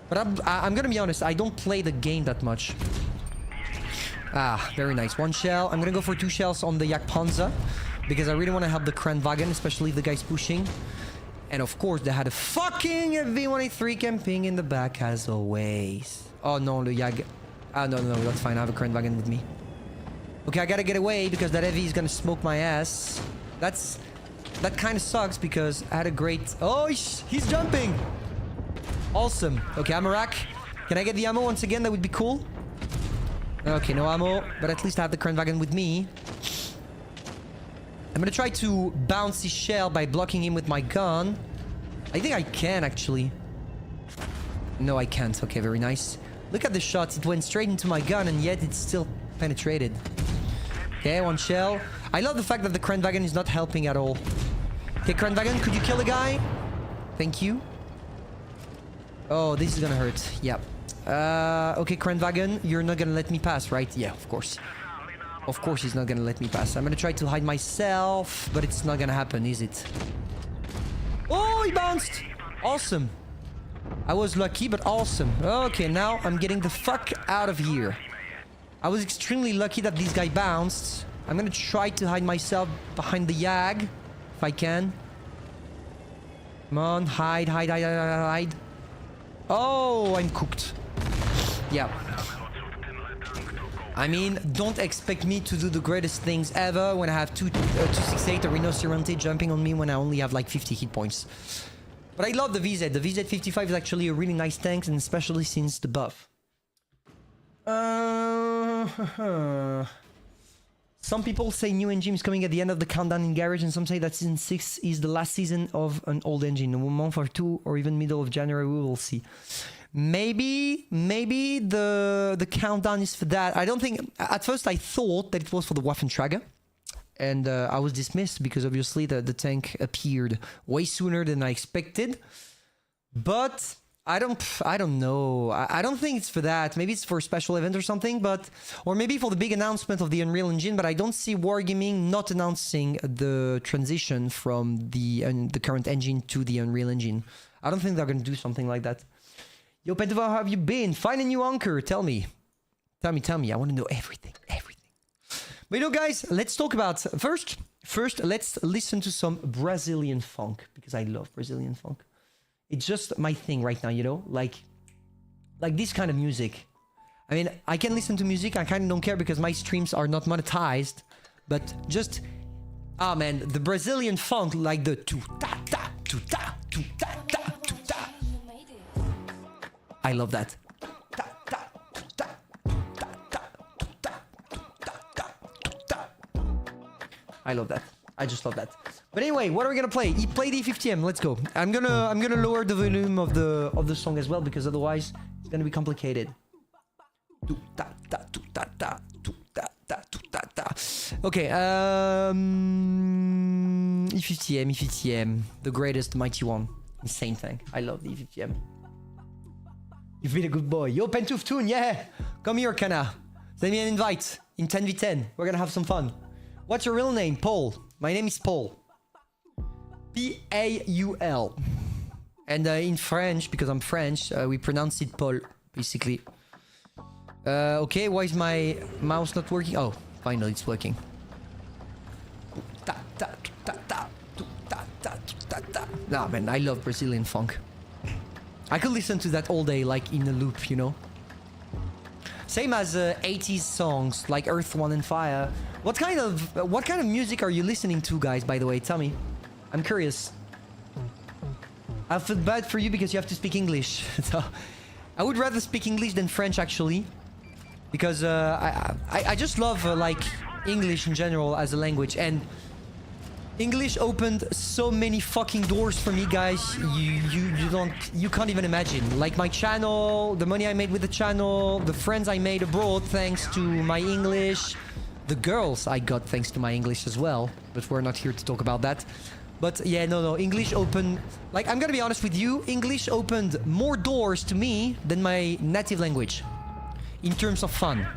But I'm gonna be honest, I don't play the game that much. Ah, very nice. One shell. I'm gonna go for 2 shells on the Yak Panzer, because I really want to help the Kranwagen, especially if the guy's pushing. And of course, they had a fucking V183 camping in the back, as always. Oh no, the Yag... Ah, no, that's fine. I have a Kranwagen with me. Okay, I gotta get away, because that heavy is gonna smoke my ass. That kind of sucks, because I had a great... Oh, he's jumping! Awesome. Okay, ammo rack. Can I get the ammo once again? That would be cool. Okay, no ammo, but at least I have the Kernwagen with me. I'm gonna try to bounce his shell by blocking him with my gun. I think I can, actually. No, I can't. Okay, very nice. Look at the shots. It went straight into my gun, and yet it's still penetrated. Okay, 1 shell. I love the fact that the Kernwagen is not helping at all. Okay, Kernwagen, could you kill the guy? Thank you. Oh, this is gonna hurt. Yeah. Okay, Krenwagen, you're not gonna let me pass, right? Yeah, of course. Of course he's not gonna let me pass. I'm gonna try to hide myself, but it's not gonna happen, is it? Oh, he bounced! Awesome. I was lucky, but awesome. Okay, now I'm getting the fuck out of here. I was extremely lucky that this guy bounced. I'm gonna try to hide myself behind the Yag, if I can. Come on, hide, hide, hide, hide, hide. Oh, I'm cooked. Yeah. I mean, don't expect me to do the greatest things ever when I have 268, a Rhinoceronte jumping on me when I only have like 50 hit points. But I love the VZ. The VZ55 is actually a really nice tank, and especially since the buff. Some people say new engine is coming at the end of the countdown in Garage, and some say that season 6 is the last season of an old engine. A month or two, or even middle of January, we will see. Maybe the countdown is for that. I don't think... At first I thought that it was for the Waffentrager. And I was dismissed because obviously the tank appeared way sooner than I expected. But I don't know. I don't think it's for that. Maybe it's for a special event or something. Or maybe for the big announcement of the Unreal Engine. But I don't see Wargaming not announcing the transition from the current engine to the Unreal Engine. I don't think they're going to do something like that. Yo, Pentava, how have you been? Find a new anchor. Tell me. Tell me. I want to know everything. But you know, guys, let's talk about... First, let's listen to some Brazilian funk. Because I love Brazilian funk. It's just my thing right now, you know? Like this kind of music. I mean, I can listen to music. I kind of don't care because my streams are not monetized. But just... Ah, man, the Brazilian funk, like the... Tu-ta-ta, tu-ta, tu-ta-ta, tu-ta. I love that. I love that. I just love that. But anyway, what are we gonna play? Play the E50M. Let's go. I'm gonna lower the volume of the song as well because otherwise it's gonna be complicated. Okay. E50M, the greatest mighty one. Insane thing. I love the E50M. You've been a good boy. Yo, Pentoof Toon, yeah! Come here, Kana. Send me an invite. In 10v10. We're gonna have some fun. What's your real name? Paul. My name is Paul. P-A-U-L. And in French, because I'm French, we pronounce it Paul, basically. Okay, why is my mouse not working? Oh, finally it's working. Nah, man, I love Brazilian funk. I could listen to that all day, like in a loop, you know? Same as 80s songs, like Earth, Wind and Fire. What kind of music are you listening to, guys, by the way? Tell me. I'm curious. I feel bad for you because you have to speak English. So, I would rather speak English than French, actually. Because I just love, like, English in general as a language. And English opened so many fucking doors for me, guys. You can't even imagine. Like my channel, the money I made with the channel, the friends I made abroad thanks to my English, the girls I got thanks to my English as well. But we're not here to talk about that. But yeah, no, English opened... Like, I'm gonna be honest with you, English opened more doors to me than my native language. In terms of fun.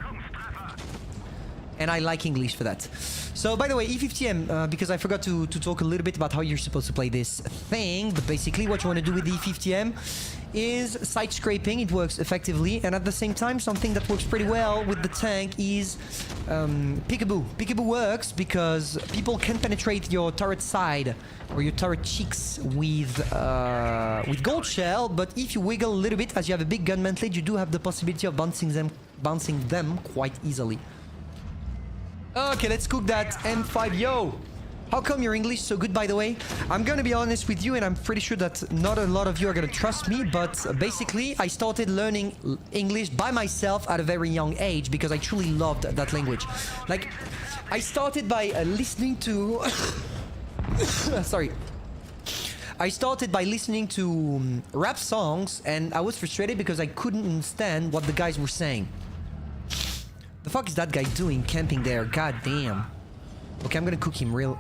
And I like English for that. So, by the way, E50M, because I forgot to talk a little bit about how you're supposed to play this thing, but basically what you want to do with the E50M is side scraping. It works effectively, and at the same time, something that works pretty well with the tank is peekaboo. Peekaboo works because people can penetrate your turret side or your turret cheeks with gold shell, but if you wiggle a little bit, as you have a big gun mantlet, you do have the possibility of bouncing them quite easily. Okay, let's cook that M5. Yo! How come your English so good, by the way? I'm gonna be honest with you, and I'm pretty sure that not a lot of you are gonna trust me, but basically, I started learning English by myself at a very young age because I truly loved that language. Like, I started by listening to... Sorry. I started by listening to rap songs, and I was frustrated because I couldn't understand what the guys were saying. The fuck is that guy doing camping there? God damn. Okay, I'm gonna cook him real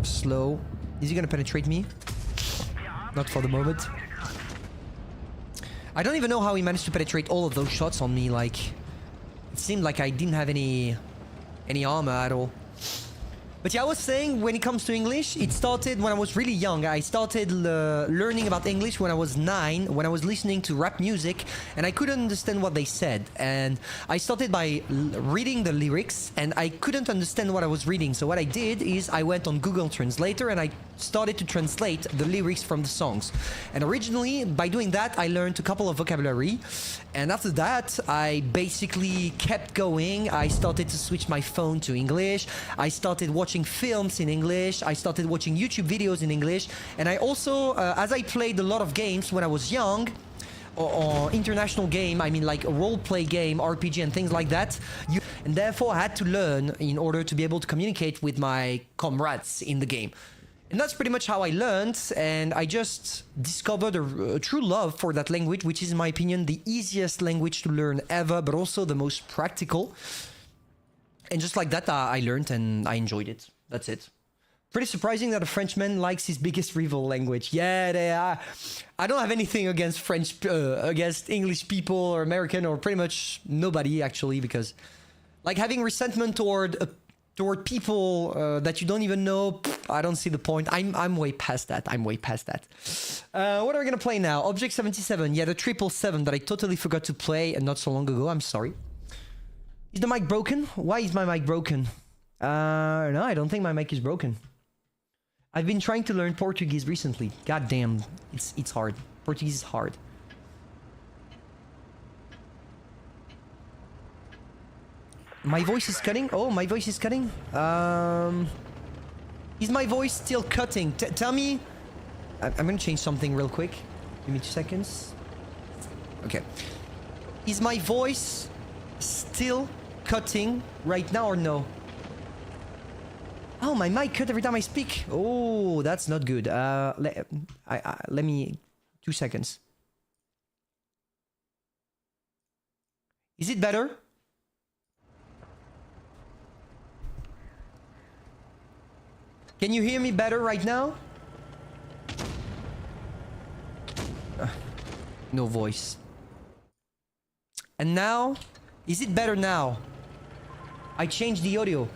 slow. Is he gonna penetrate me? Not for the moment. I don't even know how he managed to penetrate all of those shots on me. Like, it seemed like I didn't have any armor at all. But yeah, I was saying when it comes to English, it started when I was really young. I started learning about English when I was 9, when I was listening to rap music, and I couldn't understand what they said. And I started by reading the lyrics, and I couldn't understand what I was reading. So what I did is I went on Google Translator and I started to translate the lyrics from the songs. And originally, by doing that, I learned a couple of vocabulary. And after that, I basically kept going. I started to switch my phone to English. I started watching films in English. I started watching YouTube videos in English. And I also, as I played a lot of games when I was young, or international game, I mean like a role-play game, RPG and things like that. And therefore I had to learn in order to be able to communicate with my comrades in the game. And that's pretty much how I learned, and I just discovered a true love for that language, which is, in my opinion, the easiest language to learn ever, but also the most practical. And just like that, I learned and I enjoyed it. That's it. Pretty surprising that a Frenchman likes his biggest rival language. Yeah, they are. I don't have anything against against English people or American or pretty much nobody, actually, because like having resentment toward people that you don't even know, I don't see the point. I'm way past that. I'm way past that. What are we gonna play now? Object 77. Yeah, the 777 that I totally forgot to play and not so long ago. I'm sorry. Is the mic broken? Why is my mic broken? No, I don't think my mic is broken. I've been trying to learn Portuguese recently. God damn, it's hard. Portuguese is hard. My voice is cutting? Oh, my voice is cutting? Is my voice still cutting? Tell me... I'm gonna change something real quick. Give me 2 seconds. Okay. Is my voice still cutting right now or no? Oh, my mic cut every time I speak. Oh, that's not good. Let me... 2 seconds. Is it better? Can you hear me better right now? No voice. And now? Is it better now? I changed the audio.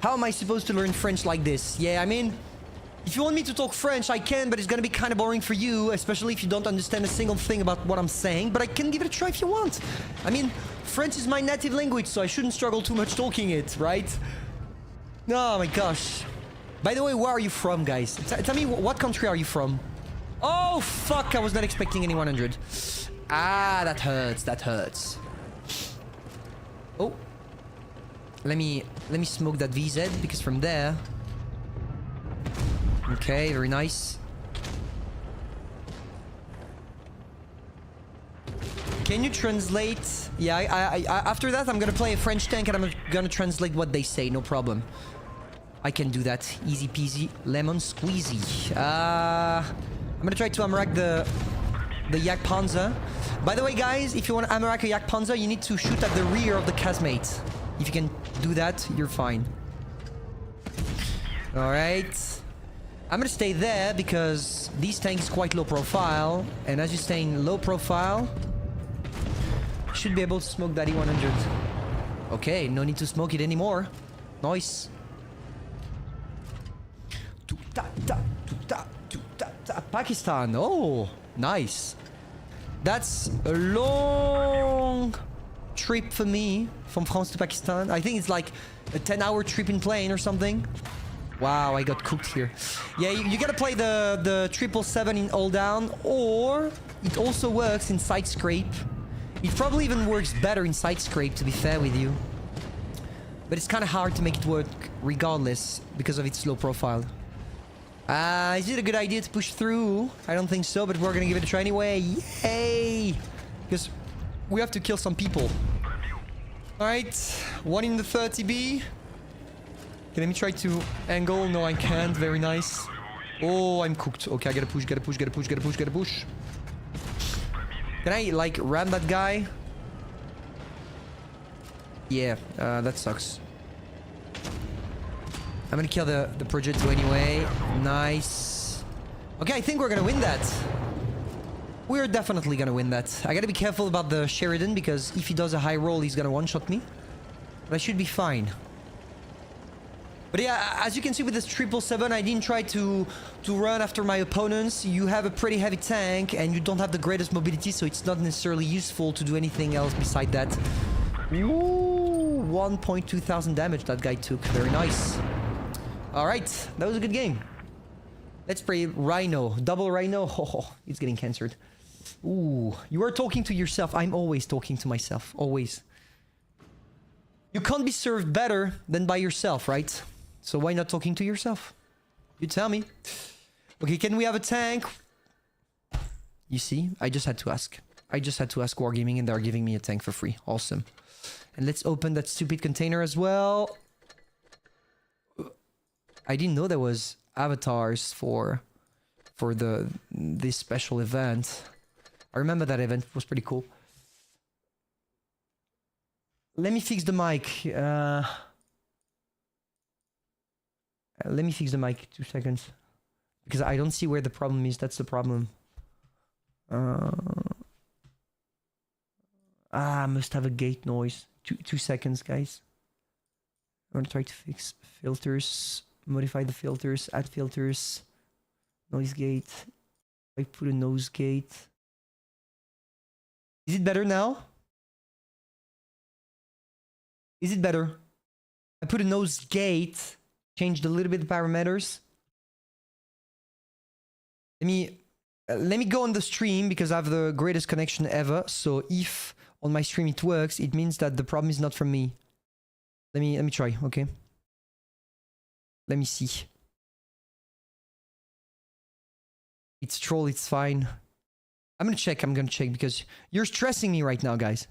How am I supposed to learn French like this? Yeah, I mean, if you want me to talk French, I can, but it's gonna be kind of boring for you, especially if you don't understand a single thing about what I'm saying, but I can give it a try if you want. I mean, French is my native language, so I shouldn't struggle too much talking it, right? Oh my gosh. By the way, where are you from, guys? Tell me, what country are you from? Oh, fuck, I was not expecting any 100. Ah, that hurts, that hurts. Oh. Let me smoke that VZ, because from there... Okay, very nice. Can you translate? Yeah, after that, I'm gonna play a French tank and I'm gonna translate what they say, no problem. I can do that. Easy peasy, lemon squeezy. I'm gonna try to Amarak the Yak Panzer. By the way, guys, if you want to Amarak a Yak Panzer, you need to shoot at the rear of the casemate. If you can do that, you're fine. Alright. I'm gonna stay there because this tank is quite low profile. And as you stay in low profile, you should be able to smoke that E100. Okay, no need to smoke it anymore. Nice. Pakistan. Oh, nice. That's a long trip for me from France to Pakistan. I think it's like a 10-hour trip in plane or something. Wow, I got cooked here. Yeah, you gotta play the 777 in all down, or it also works in side scrape. It probably even works better in side scrape, to be fair with you. But it's kind of hard to make it work regardless because of its low profile. Is it a good idea to push through? I don't think so, but we're gonna give it a try anyway. Yay! Because we have to kill some people. Alright, 1 in the 30B. Okay, let me try to angle. No, I can't. Very nice. Oh, I'm cooked. Okay, I gotta push, gotta push, gotta push, gotta push, gotta push. Can I, like, ram that guy? Yeah, that sucks. I'm gonna kill the Progetto anyway. Nice. Okay, I think we're gonna win that. We're definitely gonna win that. I gotta be careful about the Sheridan, because if he does a high roll, he's gonna one-shot me. But I should be fine. But yeah, as you can see with this 777, I didn't try to run after my opponents. You have a pretty heavy tank and you don't have the greatest mobility, so it's not necessarily useful to do anything else beside that. Ooh, 1.2 thousand damage that guy took. Very nice. All right, that was a good game. Let's play Rhino. Double Rhino. Oh, he's getting cancered. Ooh, you are talking to yourself. I'm always talking to myself. Always. You can't be served better than by yourself, right? So why not talking to yourself? You tell me. Okay, can we have a tank? You see, I just had to ask. I just had to ask Wargaming and they're giving me a tank for free. Awesome. And let's open that stupid container as well. I didn't know there was avatars for this special event. I remember that event. It was pretty cool. Let me fix the mic. Let me fix the mic. 2 seconds. Because I don't see where the problem is. That's the problem. I must have a gate noise. 2 seconds, guys. I'm gonna try to fix filters. Modify the filters. Add filters. Noise gate. I put a nose gate. Is it better now? Is it better? I put a nose gate. Changed a little bit the parameters. Let me go on the stream because I have the greatest connection ever. So if on my stream it works, it means that the problem is not from me. Let me try, okay? Let me see. It's troll, it's fine. I'm gonna check because you're stressing me right now, guys.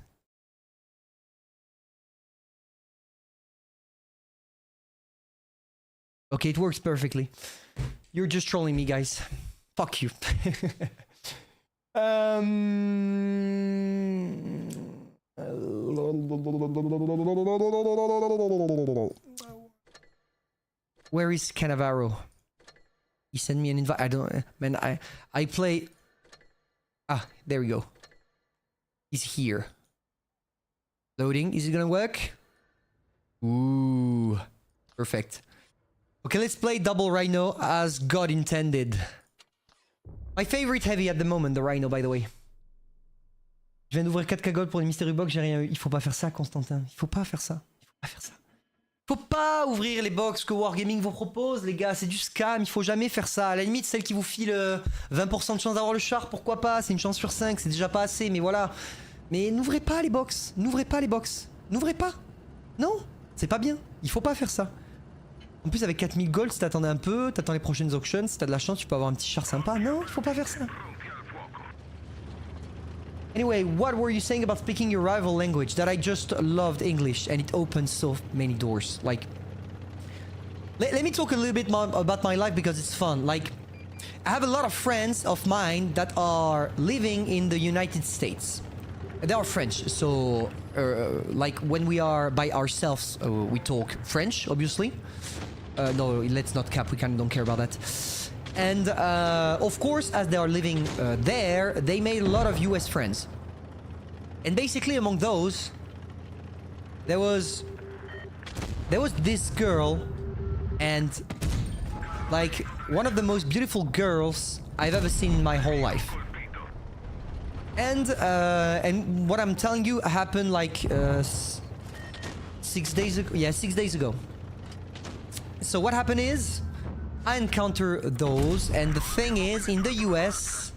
Okay, it works perfectly. You're just trolling me, guys. Fuck you. Where is Cannavaro? He sent me an invite. I don't... Man, I play... Ah, there we go. He's here. Loading. Is it gonna work? Ooh. Perfect. Okay, let's play double Rhino as God intended. My favorite heavy at the moment, the Rhino, by the way. Je viens d'ouvrir 4 cagoles pour les Mystery Box, j'ai rien eu. Il faut pas faire ça, Constantin. Il faut pas faire ça. Il faut pas faire ça. Faut pas ouvrir les box que Wargaming vous propose, les gars. C'est du scam. Il faut jamais faire ça. À la limite, celle qui vous file 20% de chance d'avoir le char, pourquoi pas? C'est une chance sur 5, c'est déjà pas assez, mais voilà. Mais n'ouvrez pas les box. N'ouvrez pas les box. N'ouvrez pas. Non, c'est pas bien. Il faut pas faire ça. En plus, avec 4000 gold, si t'attendais un peu, t'attends les prochaines auctions, si t'as de la chance, tu peux avoir un petit char sympa. Non, il faut pas faire ça. Anyway, what were you saying about speaking your rival language? That I just loved English and it opens so many doors. Like, let me talk a little bit more about my life because it's fun. Like, I have a lot of friends of mine that are living in the United States. They are French, so like when we are by ourselves, we talk French, obviously. No, let's not cap, we kind of don't care about that. And of course, as they are living there, they made a lot of US friends. And basically among those, there was this girl, and like one of the most beautiful girls I've ever seen in my whole life. And what I'm telling you happened like 6 days ago. Yeah, 6 days ago. So what happened is, I encounter those, and the thing is, in the US...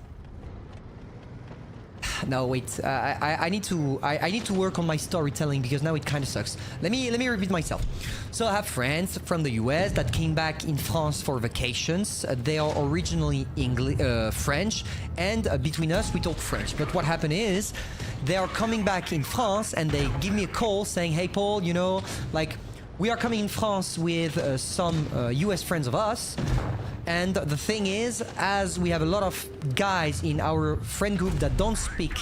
No, wait. I need to work on my storytelling because now it kind of sucks. Let me repeat myself. So I have friends from the US that came back in France for vacations. They are originally French, and between us we talk French. But what happened is, they are coming back in France and they give me a call saying, "Hey Paul, you know, like we are coming in France with some US friends of us." And the thing is, as we have a lot of guys in our friend group that don't speak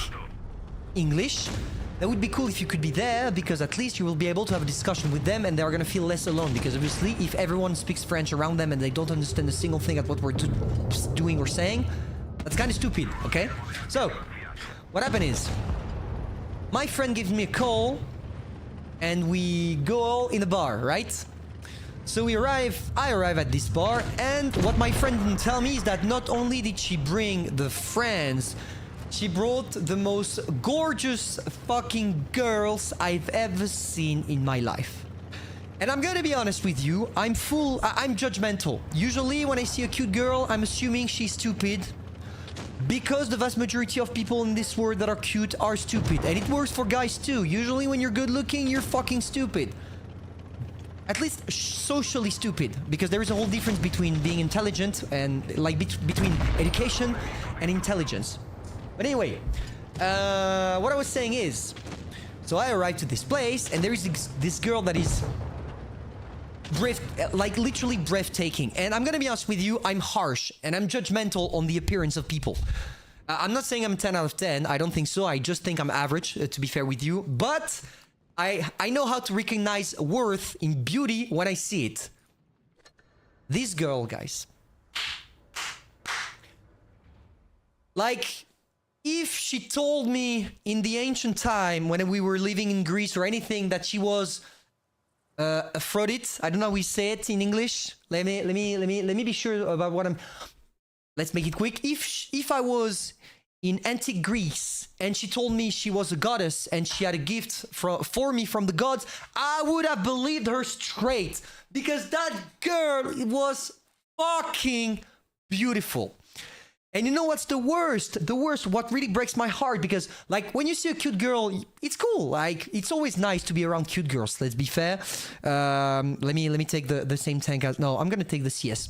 English, that would be cool if you could be there, because at least you will be able to have a discussion with them and they're gonna feel less alone. Because obviously, if everyone speaks French around them and they don't understand a single thing at what we're doing or saying, that's kind of stupid, okay? So, what happened is, my friend gives me a call and we go all in a bar, right? So I arrive at this bar, and what my friend didn't tell me is that not only did she bring the friends, she brought the most gorgeous fucking girls I've ever seen in my life. And I'm gonna be honest with you, I'm judgmental. Usually when I see a cute girl, I'm assuming she's stupid. Because the vast majority of people in this world that are cute are stupid. And it works for guys too. Usually when you're good looking, you're fucking stupid. At least socially stupid, because there is a whole difference between being intelligent and like between education and intelligence. But anyway, what I was saying is, so I arrived to this place and there is this girl that is like literally breathtaking. And I'm gonna be honest with you, I'm harsh and I'm judgmental on the appearance of people. I'm not saying I'm 10 out of 10. I don't think so. I just think I'm average, to be fair with you. But I know how to recognize worth in beauty when I see it. This girl, guys. Like, if she told me in the ancient time when we were living in Greece or anything that she was Aphrodite, I don't know how we say it in English. Let me be sure about what I'm. Let's make it quick. If I was in antique Greece and she told me she was a goddess and she had a gift for me from the gods, I would have believed her straight, because that girl was fucking beautiful. And you know what's the worst? The worst, what really breaks my heart, because like when you see a cute girl, it's cool. Like it's always nice to be around cute girls. Let's be fair. Let me take the same tank out. No, I'm gonna take the CS.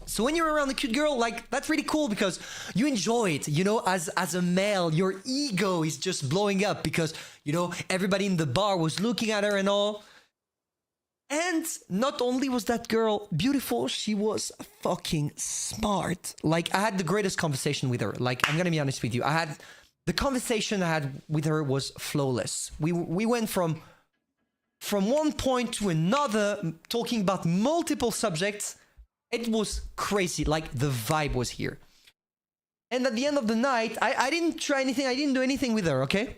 So when you're around a cute girl, like that's really cool because you enjoy it. You know, as a male, your ego is just blowing up because you know everybody in the bar was looking at her and all. And not only was that girl beautiful, she was fucking smart. Like, I had the greatest conversation with her. Like, I'm gonna be honest with you. The conversation I had with her was flawless. We went from one point to another, talking about multiple subjects. It was crazy. Like, the vibe was here. And at the end of the night, I didn't try anything. I didn't do anything with her, okay?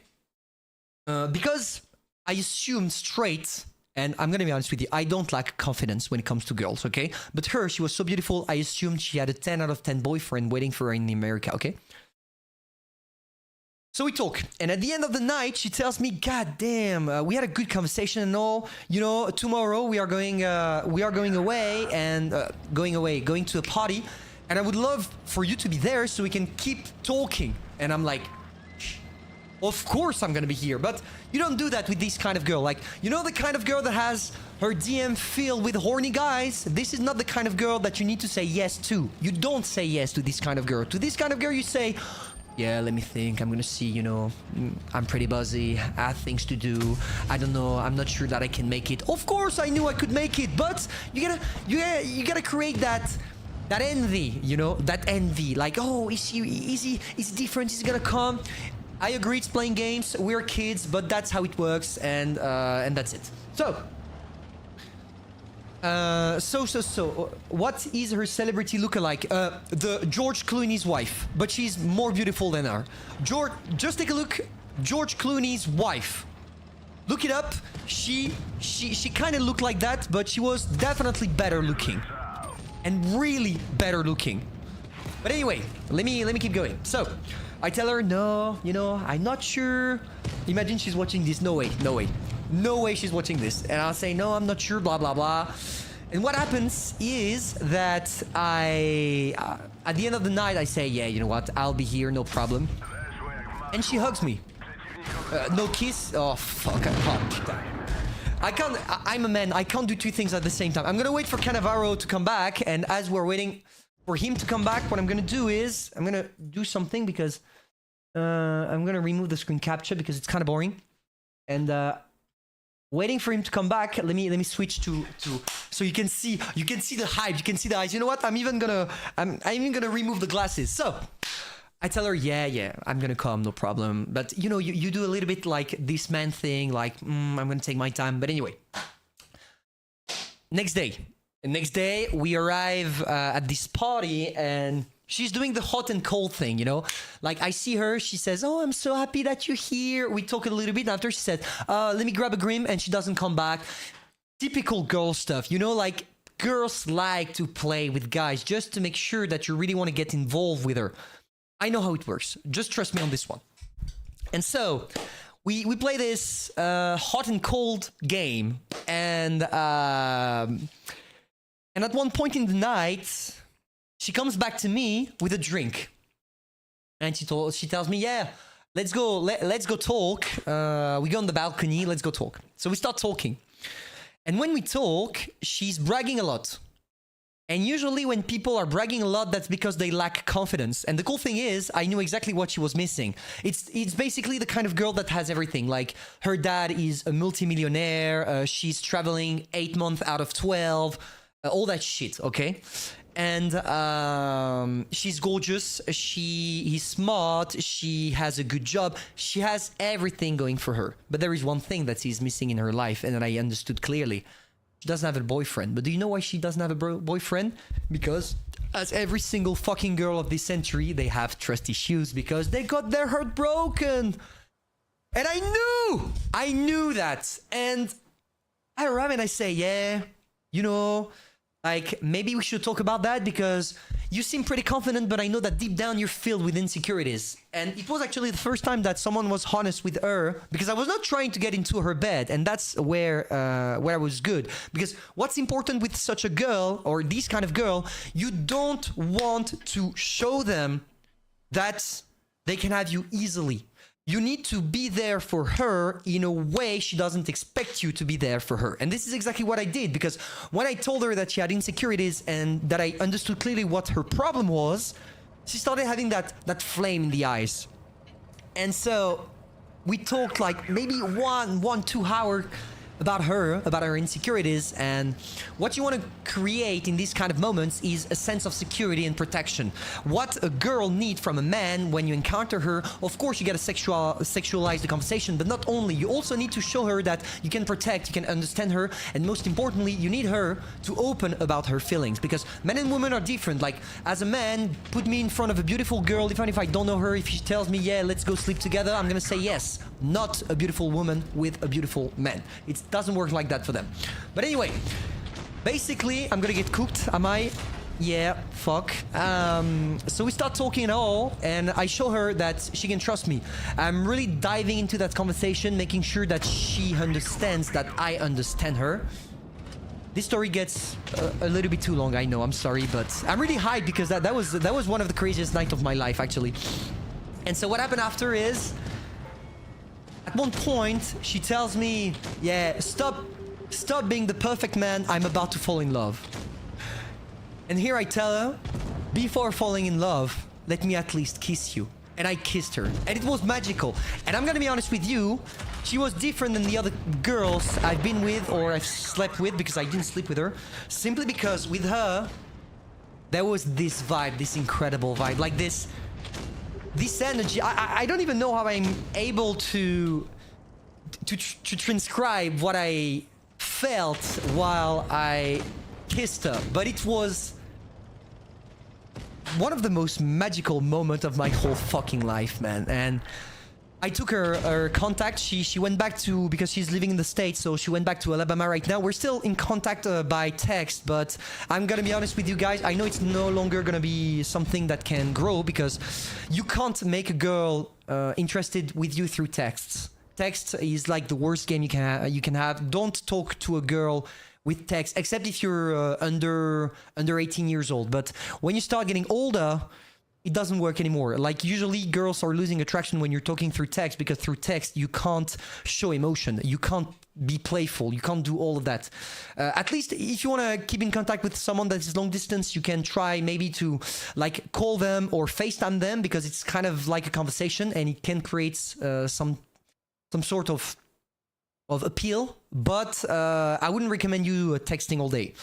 Because I assumed straight. And I'm gonna be honest with you, I don't lack confidence when it comes to girls, okay? But her, she was so beautiful, I assumed she had a 10 out of 10 boyfriend waiting for her in America, okay? So we talk, and at the end of the night, she tells me, "God damn, we had a good conversation and all. You know, tomorrow we are going away and going to a party, and I would love for you to be there so we can keep talking." And I'm like, of course I'm gonna be here, but you don't do that with this kind of girl. Like, you know the kind of girl that has her DM filled with horny guys? This is not the kind of girl that you need to say yes to. You don't say yes to this kind of girl. To this kind of girl, you say, "Yeah, let me think. I'm gonna see, you know, I'm pretty busy. I have things to do. I don't know. I'm not sure that I can make it." Of course I knew I could make it, but you gotta create that envy, you know, that envy. Like, oh, is he different? Is he gonna come? I agree, it's playing games, we're kids, but that's how it works, and that's it. So, what is her celebrity lookalike? The George Clooney's wife, but she's more beautiful than her. Just take a look, George Clooney's wife. Look it up. She kind of looked like that, but she was definitely better looking, and really better looking. But anyway, let me keep going. So, I tell her, no, you know, I'm not sure. Imagine she's watching this. No way she's watching this. And I'll say, no, I'm not sure, blah, blah, blah. And what happens is that at the end of the night, I say, yeah, you know what? I'll be here, no problem. And she hugs me. No kiss. Oh, fuck. I can't. I'm a man. I can't do two things at the same time. I'm going to wait for Cannavaro to come back. And as we're waiting for him to come back, what I'm gonna do is I'm gonna do something, because I'm gonna remove the screen capture because it's kind of boring. And waiting for him to come back, let me switch to so you can see the hype, you can see the eyes. You know what? I'm even gonna remove the glasses. So I tell her, yeah, I'm gonna come, no problem. But you know, you do a little bit like this man thing, like I'm gonna take my time. But anyway, next day, we arrive at this party, and she's doing the hot and cold thing, you know? Like, I see her, she says, "Oh, I'm so happy that you're here." We talk a little bit, and after she said, "Let me grab a grim," and she doesn't come back. typical girl stuff, you know, like girls like to play with guys just to make sure that you really want to get involved with her. I know how it works. Just trust me on this one. And so we play this hot and cold game, and at one point in the night, she comes back to me with a drink, and she tells me, "Yeah, let's go talk. We go on the balcony. Let's go talk." So we start talking, and when we talk, she's bragging a lot. And usually when people are bragging a lot, that's because they lack confidence. And the cool thing is, I knew exactly what she was missing. It's basically the kind of girl that has everything. Like, her dad is a multimillionaire, she's traveling 8 months out of 12, all that shit, okay? And she's gorgeous, she's smart, she has a good job, she has everything going for her. But there is one thing that is missing in her life, and that I understood clearly. She doesn't have a boyfriend. But do you know why she doesn't have a boyfriend? Because, as every single fucking girl of this century, they have trust issues because they got their heart broken. And I knew that. And I arrive and I say, yeah, you know, like, maybe we should talk about that because you seem pretty confident, but I know that deep down you're filled with insecurities. And it was actually the first time that someone was honest with her, because I was not trying to get into her bed, and that's where I was good. Because what's important with such a girl, or this kind of girl, you don't want to show them that they can have you easily. You need to be there for her in a way she doesn't expect you to be there for her. And this is exactly what I did, because when I told her that she had insecurities and that I understood clearly what her problem was, she started having that flame in the eyes. And so we talked like maybe 2 hours about her insecurities, and what you want to create in these kind of moments is a sense of security and protection. What a girl needs from a man when you encounter her, of course you gotta sexualize the conversation, but not only, you also need to show her that you can protect, you can understand her, and most importantly, you need her to open about her feelings, because men and women are different. Like, as a man, put me in front of a beautiful girl, even if I don't know her, if she tells me, yeah, let's go sleep together, I'm gonna say yes. Not a beautiful woman with a beautiful man. It doesn't work like that for them. But anyway, basically, I'm gonna get cooked, am I? Yeah, fuck. So we start talking and all, and I show her that she can trust me. I'm really diving into that conversation, making sure that she understands that I understand her. This story gets a little bit too long, I know, I'm sorry, but I'm really hyped because that was one of the craziest nights of my life, actually. And so what happened after is, at one point, she tells me, yeah, stop being the perfect man, I'm about to fall in love. And here I tell her, before falling in love, let me at least kiss you. And I kissed her, and it was magical. And I'm gonna be honest with you, she was different than the other girls I've been with or I've slept with, because I didn't sleep with her, simply because with her, there was this vibe, this incredible vibe, like this energy. I don't even know how I'm able to transcribe what I felt while I kissed her, but it was one of the most magical moments of my whole fucking life, man. And I took her contact. She went back to, because she's living in the States, so she went back to Alabama right now. We're still in contact by text, but I'm gonna be honest with you guys, I know it's no longer gonna be something that can grow, because you can't make a girl interested with you through texts. Text is like the worst game you can have. Don't talk to a girl with text, except if you're under 18 years old. But when you start getting older, it doesn't work anymore. Like, usually girls are losing attraction when you're talking through text, because through text you can't show emotion, you can't be playful, you can't do all of that. At least if you want to keep in contact with someone that is long distance, you can try maybe to like call them or FaceTime them, because it's kind of like a conversation and it can create some sort of appeal. But I wouldn't recommend you texting all day.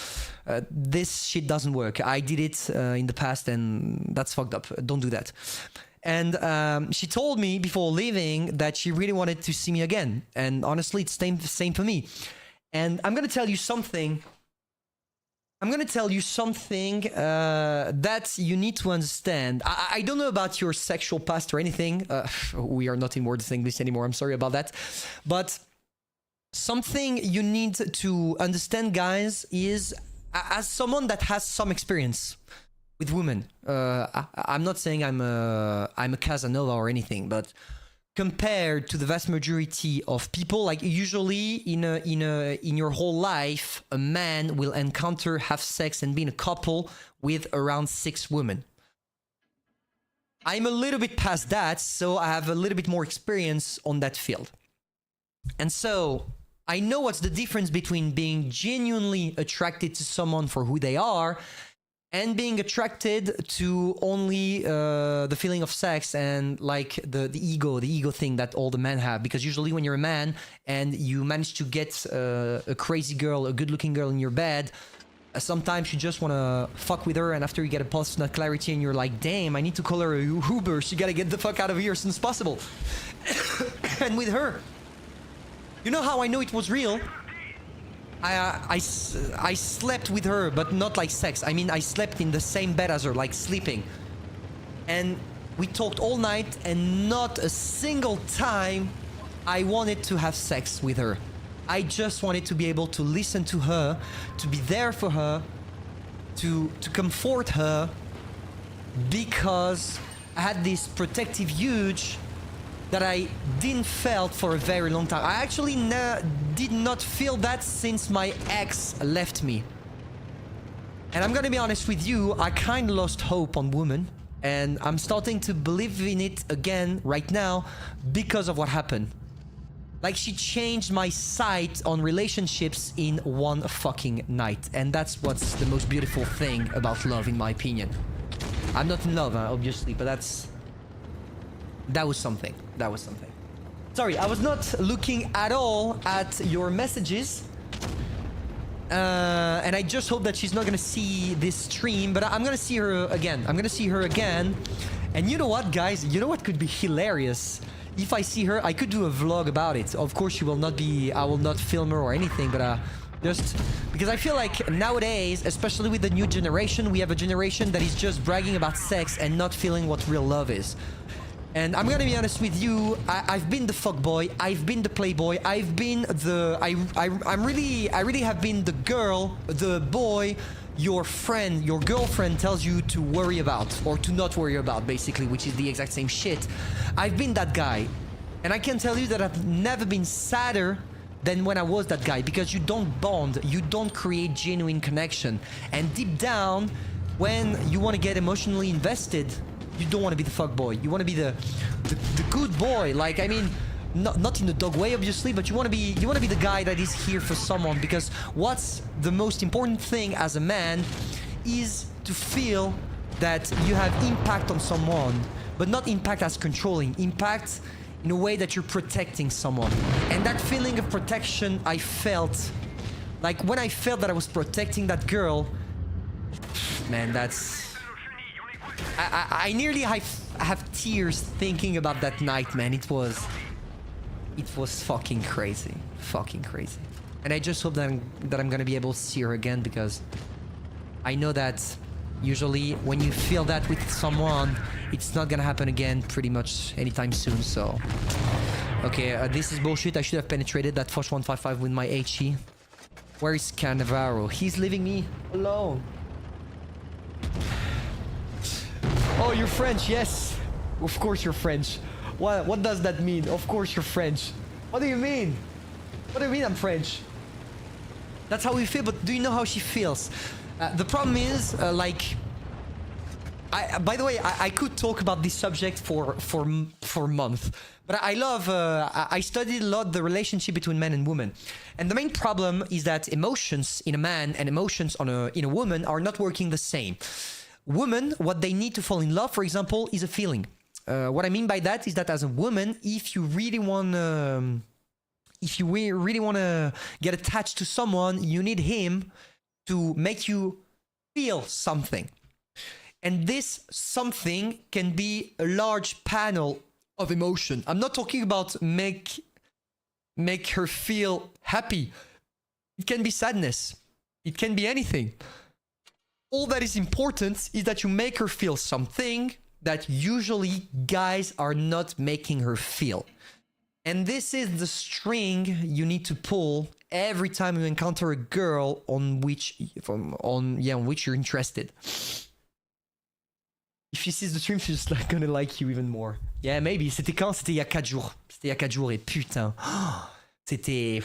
This shit doesn't work. I did it in the past, and that's fucked up. Don't do that. And she told me before leaving that she really wanted to see me again. And honestly, it's the same for me. And I'm gonna tell you something. That you need to understand. I don't know about your sexual past or anything. We are not in Words English anymore. I'm sorry about that. But something you need to understand, guys, is as someone that has some experience with women. I'm not saying I'm a Casanova or anything, but compared to the vast majority of people, like usually in your whole life, a man will encounter, have sex, and be in a couple with around 6 women. I'm a little bit past that, so I have a little bit more experience on that field. And so I know what's the difference between being genuinely attracted to someone for who they are and being attracted to only the feeling of sex and like the ego thing that all the men have. Because usually when you're a man and you manage to get a crazy girl, a good-looking girl in your bed, sometimes you just want to fuck with her, and after you get a personal clarity and you're like, damn, I need to call her a Uber, she gotta get the fuck out of here as soon as possible. And with her, you know how I know it was real? I slept with her, but not like sex. I mean, I slept in the same bed as her, like sleeping. And we talked all night, and not a single time I wanted to have sex with her. I just wanted to be able to listen to her, to be there for her, to comfort her, because I had this protective urge that I didn't felt for a very long time. I actually did not feel that since my ex left me. And I'm gonna be honest with you, I kind of lost hope on women, and I'm starting to believe in it again right now because of what happened. Like, she changed my sight on relationships in one fucking night. And that's what's the most beautiful thing about love, in my opinion. I'm not in love, obviously, but that was something. That was something. Sorry, I was not looking at all at your messages. And I just hope that she's not gonna see this stream, but I'm gonna see her again. I'm gonna see her again. And you know what, guys? You know what could be hilarious? If I see her, I could do a vlog about it. Of course, she will not be... I will not film her or anything, but just... Because I feel like nowadays, especially with the new generation, we have a generation that is just bragging about sex and not feeling what real love is. And I'm gonna be honest with you, I've been the fuckboy, I've been the playboy, I've been the... I really have been the girl, the boy, your friend, your girlfriend tells you to worry about, or to not worry about, basically, which is the exact same shit. I've been that guy. And I can tell you that I've never been sadder than when I was that guy, because you don't bond, you don't create genuine connection. And deep down, when you want to get emotionally invested, you don't want to be the fuckboy. You want to be the good boy. Like, I mean, not in the dog way, obviously, but you want to be the guy that is here for someone, because what's the most important thing as a man is to feel that you have impact on someone, but not impact as controlling, impact in a way that you're protecting someone. And that feeling of protection I felt, like when I felt that I was protecting that girl, man, that's... I nearly have tears thinking about that night, man. It was fucking crazy. Fucking crazy. And I just hope that I'm gonna be able to see her again, because I know that usually when you feel that with someone, it's not gonna happen again pretty much anytime soon, so... Okay, this is bullshit. I should have penetrated that Fosh 155 with my HE. Where is Cannavaro? He's leaving me alone. Oh, you're French, yes. Of course you're French. What does that mean? Of course you're French. What do you mean? What do you mean I'm French? That's how we feel, but do you know how she feels? The problem is, like... by the way, I could talk about this subject for months. But I love... I studied a lot the relationship between men and women. And the main problem is that emotions in a man and emotions in a woman are not working the same. Women, what they need to fall in love, for example, is a feeling. What I mean by that is that as a woman, if you really want to get attached to someone, you need him to make you feel something. And this something can be a large panel of emotion. I'm not talking about make her feel happy. It can be sadness. It can be anything. All that is important is that you make her feel something that usually guys are not making her feel. And this is the string you need to pull every time you encounter a girl on which you're interested. If she sees the stream, she's like gonna like you even more. Yeah, maybe. C'était quand? C'était il y a 4 jours. C'était il y a 4 jours et putain. C'était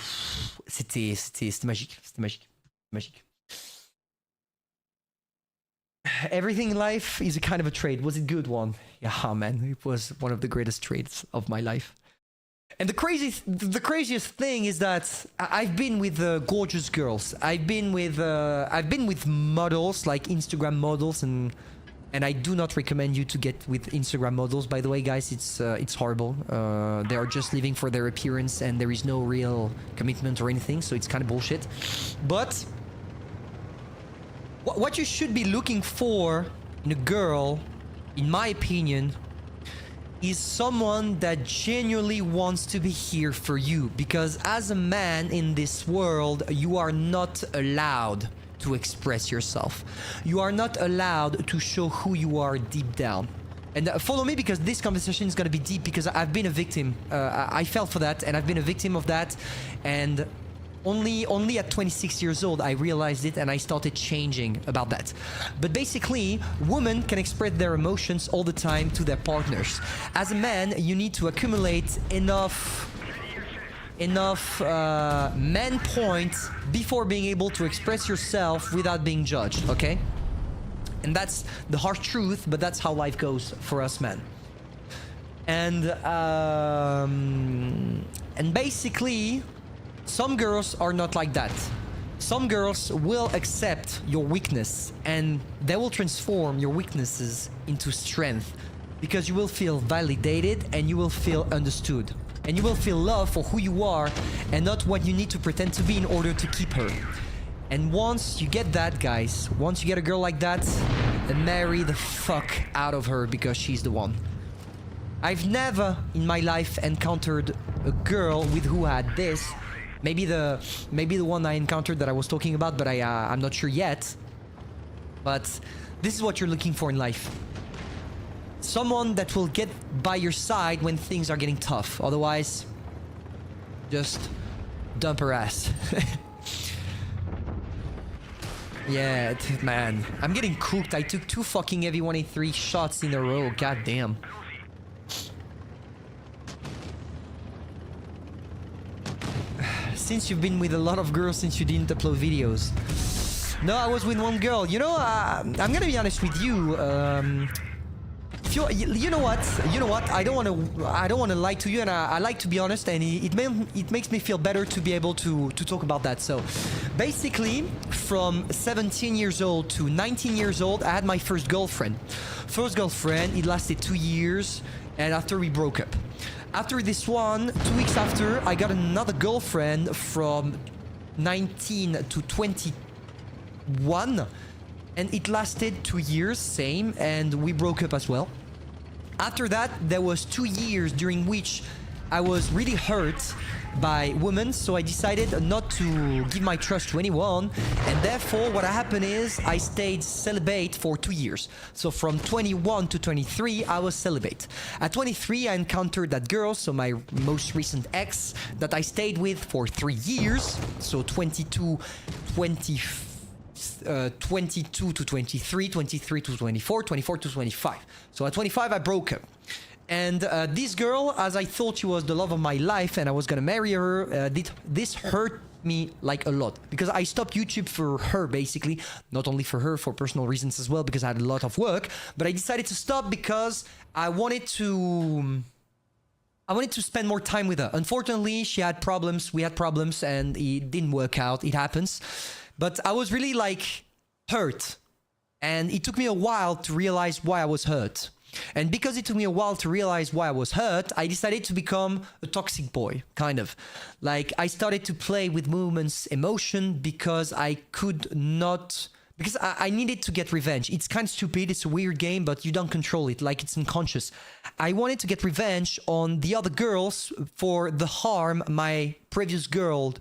magique. C'était magique. Magique. Everything in life is a kind of a trade. Was it good one? Yeah, man. It was one of the greatest trades of my life. And the craziest thing is that I've been with gorgeous girls. I've been with models, like Instagram models, and I do not recommend you to get with Instagram models. By the way, guys, it's horrible. They are just living for their appearance, and there is no real commitment or anything. So it's kind of bullshit. But what you should be looking for in a girl, in my opinion, is someone that genuinely wants to be here for you. Because as a man in this world, you are not allowed to express yourself. You are not allowed to show who you are deep down. And follow me, because this conversation is gonna be deep, because I've been a victim. I fell for that, and I've been a victim of that. And only at 26 years old I realized it, and I started changing about that. But basically, women can express their emotions all the time to their partners. As a man, you need to accumulate enough man points before being able to express yourself without being judged, okay? And that's the harsh truth, but that's how life goes for us men. And basically, some girls are not like that. Some girls will accept your weakness, and they will transform your weaknesses into strength, because you will feel validated and you will feel understood. And you will feel love for who you are and not what you need to pretend to be in order to keep her. And once you get that, guys, once you get a girl like that, then marry the fuck out of her, because she's the one. I've never in my life encountered a girl with who had this. Maybe the one I encountered that I was talking about, but I'm not sure yet. But this is what you're looking for in life. Someone that will get by your side when things are getting tough. Otherwise, just dump her ass. Yeah, man. I'm getting cooked. I took 2 fucking heavy 183 shots in a row. God damn. Since you've been with a lot of girls since you didn't upload videos. No, I was with one girl. You know, I'm gonna be honest with you. If you know what? I don't want to lie to you, and I like to be honest, and it makes me feel better to be able to talk about that. So, basically, from 17 years old to 19 years old, I had my first girlfriend. It lasted 2 years, and after we broke up. After this one, 2 weeks after, I got another girlfriend from 19 to 21. And it lasted 2 years, same, and we broke up as well. After that, there was 2 years during which I was really hurt by women, so I decided not to give my trust to anyone, and therefore what happened is I stayed celibate for 2 years. So from 21 to 23, I was celibate. At 23, I encountered that girl, so my most recent ex, that I stayed with for 3 years, so 22 to 23, 23 to 24, 24 to 25. So at 25, I broke up. And this girl, as I thought she was the love of my life and I was gonna marry her, this hurt me like a lot. Because I stopped YouTube for her, basically. Not only for her, for personal reasons as well, because I had a lot of work. But I decided to stop because I wanted to spend more time with her. Unfortunately, she had problems, we had problems, and it didn't work out. It happens. But I was really like hurt. And it took me a while to realize why I was hurt. And because it took me a while to realize why I was hurt, I decided to become a toxic boy, kind of. Like, I started to play with women's emotion because I could not... Because I needed to get revenge. It's kind of stupid, it's a weird game, but you don't control it, like it's unconscious. I wanted to get revenge on the other girls for the harm my previous girl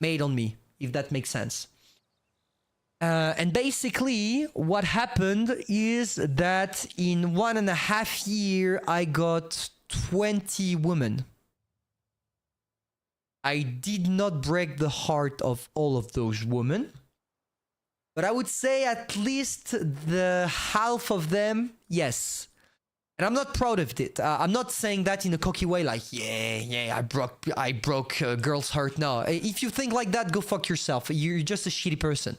made on me, if that makes sense. And basically, what happened is that in 1.5 years, I got 20 women. I did not break the heart of all of those women. But I would say at least the half of them, yes. And I'm not proud of it. I'm not saying that in a cocky way, like, yeah, I broke a girl's heart. No, if you think like that, go fuck yourself. You're just a shitty person.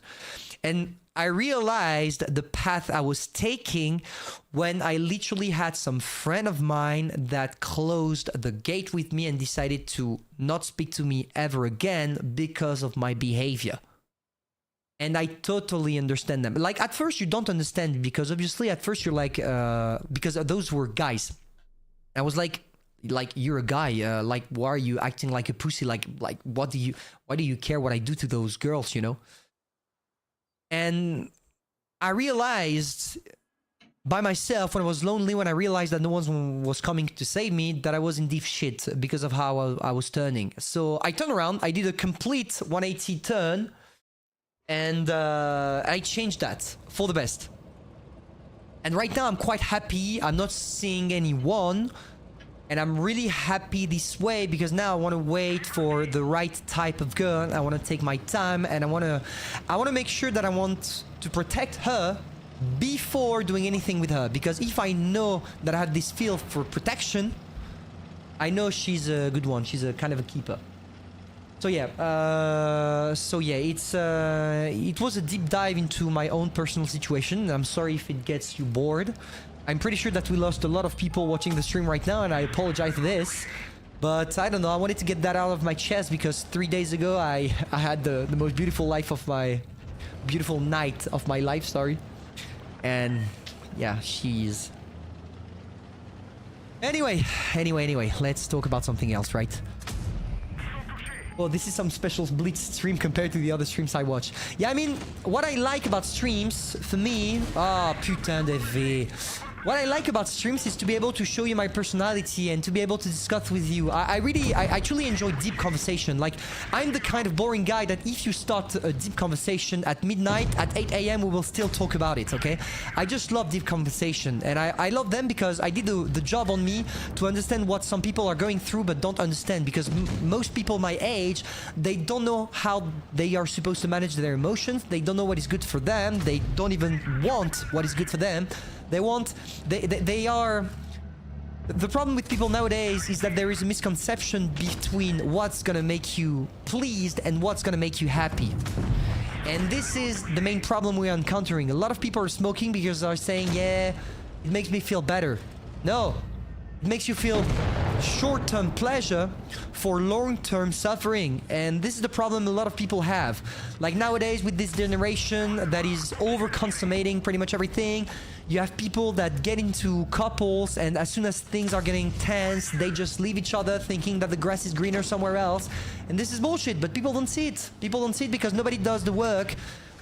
And I realized the path I was taking when I literally had some friend of mine that closed the gate with me and decided to not speak to me ever again because of my behavior. And I totally understand them. Like, at first you don't understand, because obviously at first you're like, because those were guys. I was like, you're a guy. Like, why are you acting like a pussy? Like, why do you care what I do to those girls, you know? And I realized by myself, when I was lonely, when I realized that no one was coming to save me, that I was in deep shit because of how I was turning. So I turned around, I did a complete 180 turn, and I changed that for the best. And right now I'm quite happy. I'm not seeing anyone, and I'm really happy this way, because now I want to wait for the right type of girl. I want to take my time, and I want to make sure that I want to protect her before doing anything with her. Because if I know that I have this feel for protection, I know she's a good one. She's a kind of a keeper. So yeah, it was a deep dive into my own personal situation. I'm sorry if it gets you bored. I'm pretty sure that we lost a lot of people watching the stream right now, and I apologize for this. But I don't know, I wanted to get that out of my chest, because 3 days ago I had the most beautiful life of my... beautiful night of my life, sorry. And yeah, she's... Anyway, let's talk about something else, right? Well, this is some special Blitz stream compared to the other streams I watch. Yeah, I mean, what I like about streams, for me... Ah, putain de V. What I like about streams is to be able to show you my personality and to be able to discuss with you. I truly enjoy deep conversation. Like, I'm the kind of boring guy that if you start a deep conversation at midnight, at 8 AM, we will still talk about it, okay? I just love deep conversation. And I love them because I did the job on me to understand what some people are going through but don't understand. Because most people my age, they don't know how they are supposed to manage their emotions. They don't know what is good for them. They don't even want what is good for them. They are... The problem with people nowadays is that there is a misconception between what's gonna make you pleased and what's gonna make you happy. And this is the main problem we are encountering. A lot of people are smoking because they're saying, yeah, it makes me feel better. No. It makes you feel short-term pleasure for long-term suffering. And this is the problem a lot of people have. Like nowadays with this generation that is over-consummating pretty much everything, you have people that get into couples, and as soon as things are getting tense, they just leave each other thinking that the grass is greener somewhere else. And this is bullshit, but people don't see it. People don't see it because nobody does the work.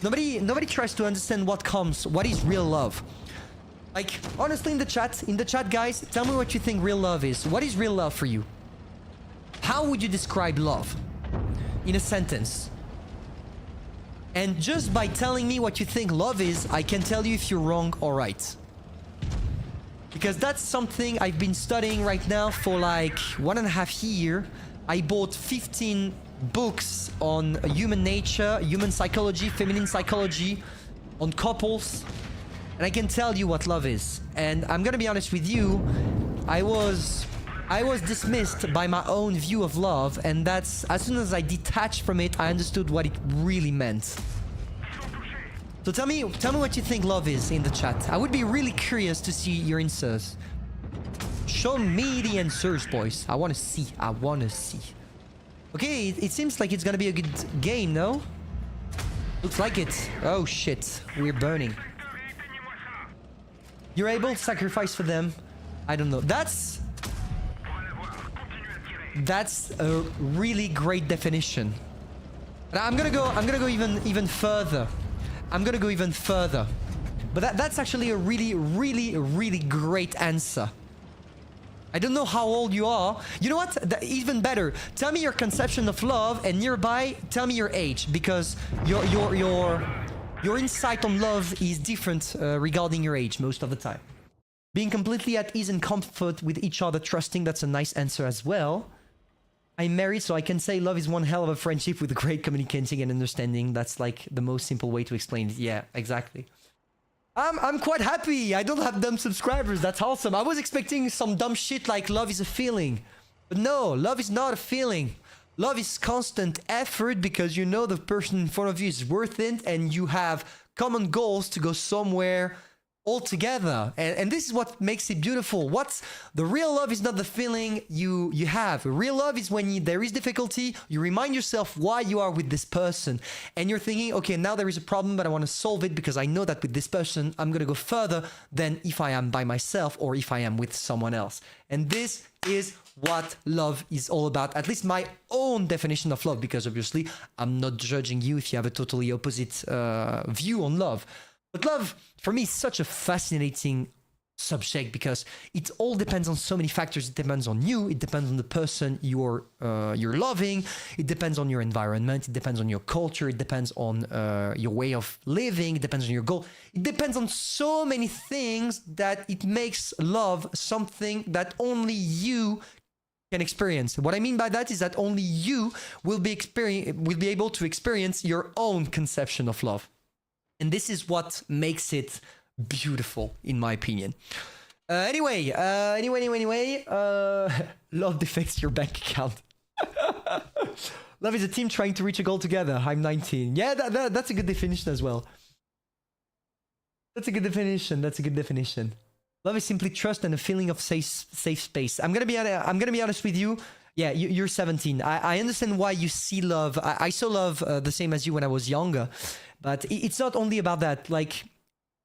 Nobody tries to understand what is real love. Like, honestly, in the chat, guys, tell me what you think real love is. What is real love for you? How would you describe love? In a sentence. And just by telling me what you think love is, I can tell you if you're wrong or right. Because that's something I've been studying right now for like 1.5 years. I bought 15 books on human nature, human psychology, feminine psychology, on couples. And I can tell you what love is. And I'm gonna be honest with you, I was dismissed by my own view of love, and that's, as soon as I detached from it, I understood what it really meant. So tell me what you think love is in the chat. I would be really curious to see your answers. Show me the answers, boys. I wanna see. Okay, it seems like it's gonna be a good game, no? Looks like it. Oh shit, we're burning. You're able to sacrifice for them. I don't know. That's a really great definition. And I'm gonna go even further. But that's actually a really great answer. I don't know how old you are. You know what? Even better. Tell me your conception of love, and nearby, tell me your age, because your insight on love is different regarding your age most of the time. Being completely at ease and comfort with each other, trusting, that's a nice answer as well. I'm married, so I can say love is one hell of a friendship with great communicating and understanding. That's like the most simple way to explain it. Yeah, exactly. I'm quite happy. I don't have dumb subscribers. That's awesome. I was expecting some dumb shit like love is a feeling. But no, love is not a feeling. Love is constant effort because you know the person in front of you is worth it and you have common goals to go somewhere all together. And this is what makes it beautiful. What's the real love is not the feeling you have. Real love is when there is difficulty, you remind yourself why you are with this person. And you're thinking, okay, now there is a problem, but I want to solve it because I know that with this person, I'm going to go further than if I am by myself or if I am with someone else. And this is what love is all about. At least my own definition of love, because obviously I'm not judging you if you have a totally opposite view on love. But love, for me, is such a fascinating subject because it all depends on so many factors. It depends on you. It depends on the person you're loving. It depends on your environment. It depends on your culture. It depends on your way of living. It depends on your goal. It depends on so many things that it makes love something that only you can experience. What I mean by that is that only you will be able to experience your own conception of love. And this is what makes it beautiful, in my opinion. Anyway, love defects your bank account. Love is a team trying to reach a goal together. I'm 19. Yeah, that's a good definition as well. That's a good definition. That's a good definition. Love is simply trust and a feeling of safe space. I'm gonna be honest with you. Yeah, you're 17. I understand why you see love. I saw love the same as you when I was younger. But it's not only about that. Like,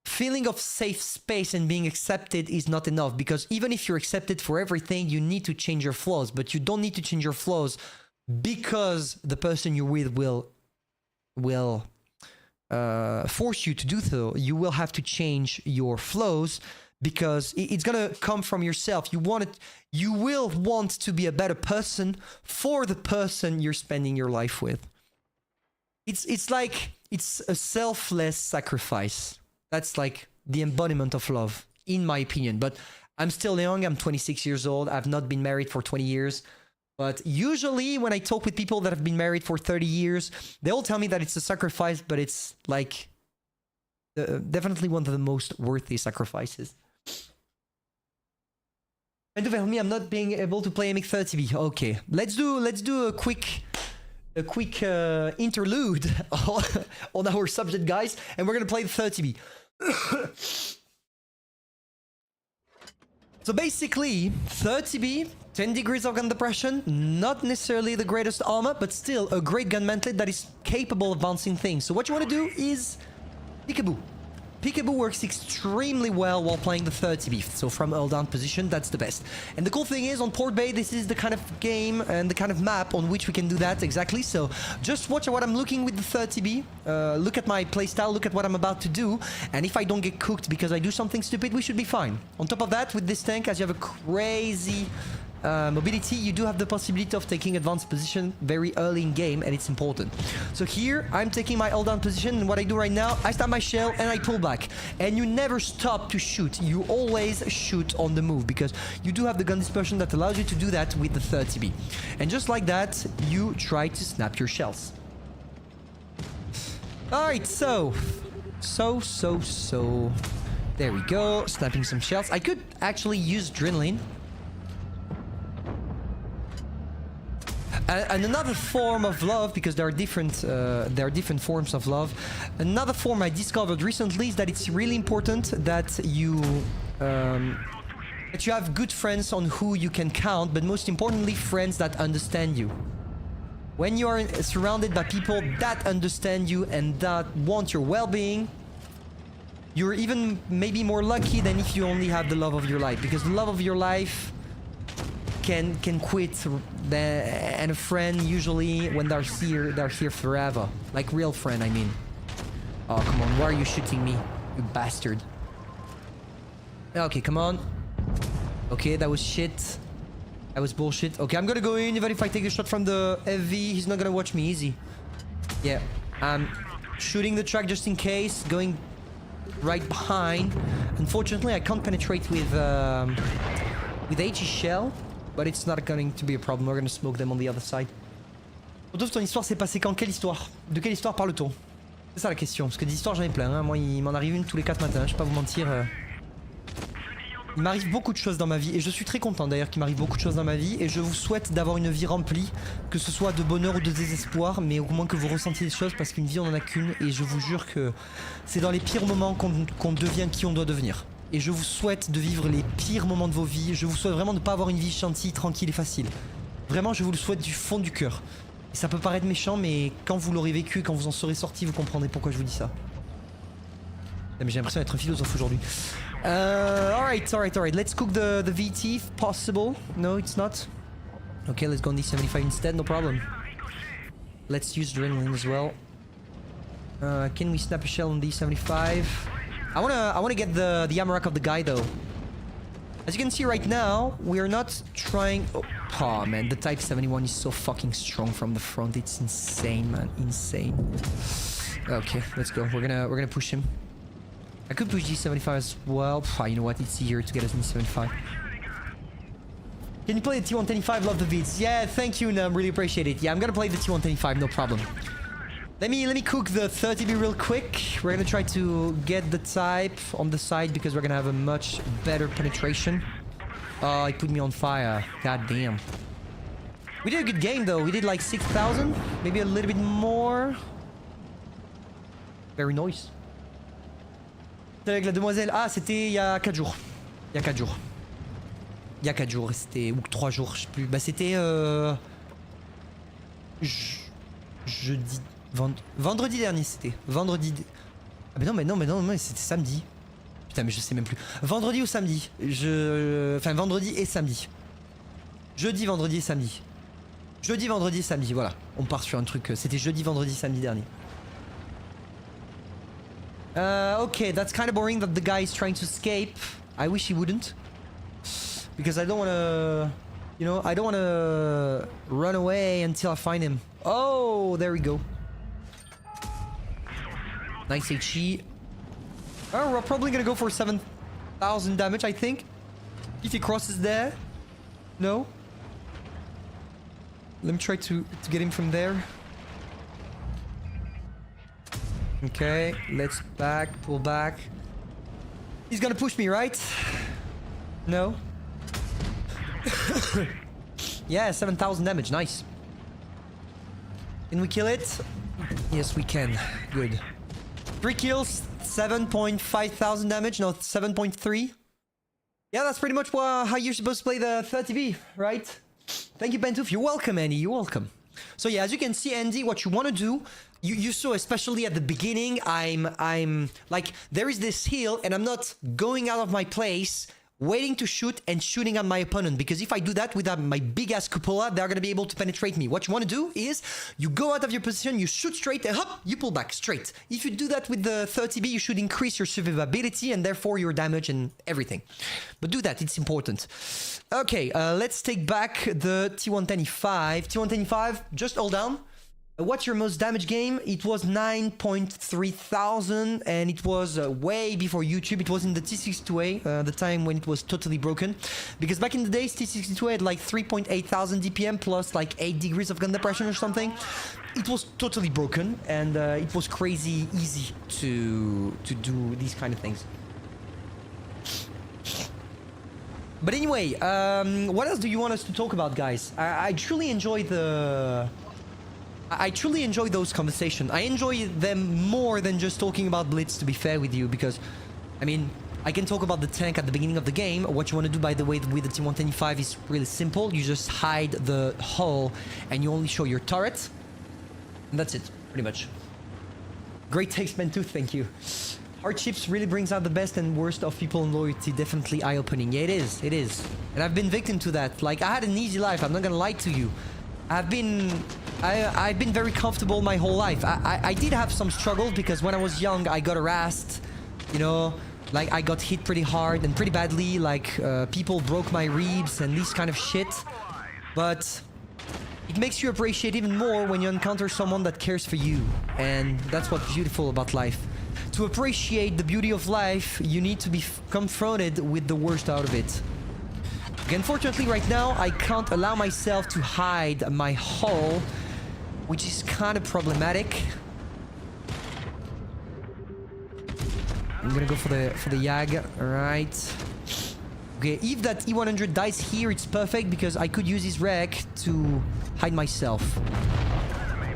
feeling of safe space and being accepted is not enough. Because even if you're accepted for everything, you need to change your flaws. But you don't need to change your flaws because the person you're with will force you to do so. You will have to change your flaws because it's gonna come from yourself. You will want to be a better person for the person you're spending your life with. It's like it's a selfless sacrifice. That's like the embodiment of love, in my opinion. But I'm still young. I'm 26 years old. I've not been married for 20 years. But usually when I talk with people that have been married for 30 years, they all tell me that it's a sacrifice, but it's like definitely one of the most worthy sacrifices. And to me, I'm not being able to play MX30B. Okay, let's do a quick interlude on our subject, guys, and we're gonna play the 30B. So basically, 30B, 10 degrees of gun depression, not necessarily the greatest armor, but still a great gun mantlet that is capable of bouncing things. So what you want to do is peekaboo. Peekaboo works extremely well while playing the 30B, so from hold down position, that's the best. And the cool thing is, on Port Bay, this is the kind of game and the kind of map on which we can do that exactly. So just watch what I'm looking with the 30B, look at my playstyle, look at what I'm about to do, and if I don't get cooked because I do something stupid, we should be fine. On top of that, with this tank, as you have a crazy mobility, you do have the possibility of taking advanced position very early in game, and it's important. So here I'm taking my hold down position, and what I do right now, I start my shell and I pull back, and you never stop to shoot. You always shoot on the move because you do have the gun dispersion that allows you to do that with the 30B, and just like that you try to snap your shells. All right, so there we go, snapping some shells. I could actually use adrenaline. And another form of love, because there are different forms of love. Another form I discovered recently is that it's really important that you have good friends on who you can count, but most importantly, friends that understand you. When you are surrounded by people that understand you and that want your well-being, you're even maybe more lucky than if you only have the love of your life, because the love of your life can quit, and a friend usually when they're here forever, like real friend, I mean. Oh, come on, why are you shooting me, you bastard? Okay, come on. Okay, that was shit. That was bullshit. Okay, I'm gonna go in. Even if I take a shot from the FV, he's not gonna watch me easy. Yeah, I'm shooting the track just in case, going right behind. Unfortunately, I can't penetrate with HE shell, but it's not going to be a problem. We're gonna smoke them on the other side. Sauf ton histoire s'est passée quand? Quelle histoire? De quelle histoire parle-t-on? C'est ça la question, parce que des histoires j'en ai plein, hein. Moi il m'en arrive une tous les 4 matins, je vais pas vous mentir. Il m'arrive beaucoup de choses dans ma vie, et je suis très content d'ailleurs qu'il m'arrive beaucoup de choses dans ma vie, et je vous souhaite d'avoir une vie remplie, que ce soit de bonheur ou de désespoir, mais au moins que vous ressentiez des choses, parce qu'une vie on en a qu'une, et je vous jure que c'est dans les pires moments qu'on devient qui on doit devenir. Et je vous souhaite de vivre les pires moments de vos vies, je vous souhaite vraiment de ne pas avoir une vie gentille, tranquille et facile. Vraiment je vous le souhaite du fond du cœur. Et ça peut paraître méchant, mais quand vous l'aurez vécu, quand vous en serez sorti, vous comprendrez pourquoi je vous dis ça. Mais j'ai l'impression d'être un philosophe aujourd'hui. Alright. Let's cook the VT if possible. No, it's not. Okay, let's go on D75 instead, no problem. Let's use adrenaline as well. Can we snap a shell on D75? I wanna get the Amarak of the guy though. As you can see right now, we are not trying... Oh man, the Type 71 is so fucking strong from the front. It's insane, man. Insane. Okay, let's go. We're gonna push him. I could push D75 as well. You know what? It's easier to get us in D75. Can you play the T125? Love the beats. Yeah, thank you, Num. Really appreciate it. Yeah, I'm gonna play the T125, no problem. Let me cook the 30B real quick. We're gonna try to get the Type on the side because we're gonna have a much better penetration. Oh, he put me on fire. God damn. We did a good game though. We did like 6,000, maybe a little bit more. Very nice. C'était avec la demoiselle. Ah, c'était il y a 4 jours. Il y a 4 jours. Il y a 4 jours, c'était... Ou 3 jours, je sais plus. Bah c'était... Jeudi... Vendredi dernier, c'était. Vendredi... Ah mais non, c'était samedi. Putain, mais je sais même plus. Vendredi ou samedi? Enfin, vendredi et samedi. Jeudi, vendredi et samedi. Jeudi, vendredi et samedi, voilà. On part sur un truc... C'était jeudi, vendredi, samedi dernier. Okay, that's kind of boring that the guy is trying to escape. I wish he wouldn't. Because I don't want to... You know, I don't want to run away until I find him. Oh, there we go. Nice HE. Oh, we're probably gonna go for 7,000 damage, I think. If he crosses there. No. Let me try to get him from there. Okay, let's pull back. He's gonna push me, right? No. Yeah, 7,000 damage, nice. Can we kill it? Yes, we can. Good. 3 kills, 7.5 thousand damage, no, 7.3. Yeah, that's pretty much how you're supposed to play the 30B, right? Thank you, Bentoof. You're welcome, Andy. You're welcome. So yeah, as you can see, Andy, what you want to do, you saw, especially at the beginning, I'm like, there is this hill, and I'm not going out of my place, waiting to shoot and shooting at my opponent, because if I do that with my big ass cupola, they're gonna be able to penetrate me. What you want to do is you go out of your position, you shoot straight, and hop, you pull back straight. If you do that with the 30B, you should increase your survivability and therefore your damage and everything. But do that, it's important. Okay, let's take back the T125. T125, just hold down. What's your most damage game? It was 9.3 thousand, and it was way before YouTube. It was in the T62A, the time when it was totally broken. Because back in the days, T62A had like 3.8 thousand DPM plus like 8 degrees of gun depression or something. It was totally broken, and it was crazy easy to do these kind of things. But anyway, what else do you want us to talk about, guys? I truly enjoy those conversations. I enjoy them more than just talking about Blitz, to be fair with you, because, I mean, I can talk about the tank at the beginning of the game. What you want to do, by the way, with the T125 is really simple. You just hide the hull and you only show your turret. And that's it, pretty much. Great takes, man, too, thank you. Hardships really brings out the best and worst of people in loyalty. Definitely eye-opening. Yeah, it is. And I've been victim to that. Like, I had an easy life, I'm not gonna lie to you. I've been very comfortable my whole life. I did have some struggles because when I was young, I got harassed, you know, like I got hit pretty hard and pretty badly, like people broke my ribs and this kind of shit. But it makes you appreciate even more when you encounter someone that cares for you. And that's what's beautiful about life. To appreciate the beauty of life, you need to be confronted with the worst out of it. Okay, unfortunately, right now, I can't allow myself to hide my hull, which is kind of problematic. I'm gonna go for the Yag. Alright. Okay, if that E100 dies here, it's perfect because I could use his wreck to hide myself.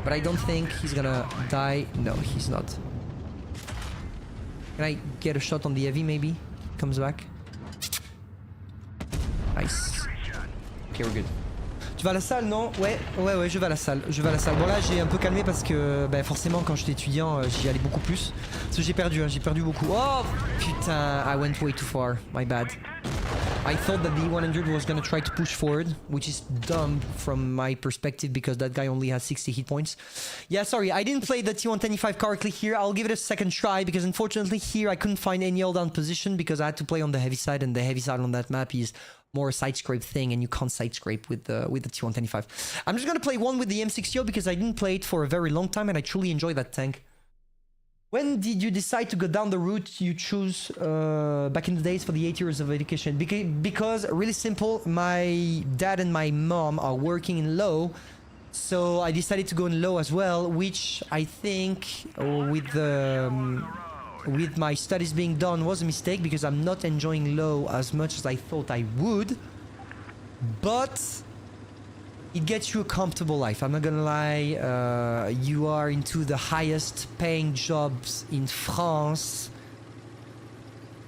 But I don't think he's gonna die. No, he's not. Can I get a shot on the heavy, maybe? Comes back. Nice. Ok, we're good. Tu vas à la salle, non? Ouais, je vais à la salle. Bon, là, j'ai un peu calmé parce que, bah, forcément, quand j'étais étudiant, j'y allais beaucoup plus. Parce que j'ai perdu beaucoup. Oh, putain, I went way too far. My bad. I thought that the E100 was gonna try to push forward, which is dumb from my perspective because that guy only has 60 hit points. Yeah, sorry, I didn't play the T125 correctly here. I'll give it a second try because unfortunately here I couldn't find any hold down position because I had to play on the heavy side, and the heavy side on that map is more a side scrape thing, and you can't side scrape with the T125. I'm just gonna play one with the M60O because I didn't play it for a very long time and I truly enjoy that tank. When did you decide to go down the route you choose back in the days for the 8 years of education? Because really simple, my dad and my mom are working in law, so I decided to go in law as well, which I think with my studies being done was a mistake because I'm not enjoying law as much as I thought I would. But it gets you a comfortable life. I'm not gonna lie, you are into the highest paying jobs in France.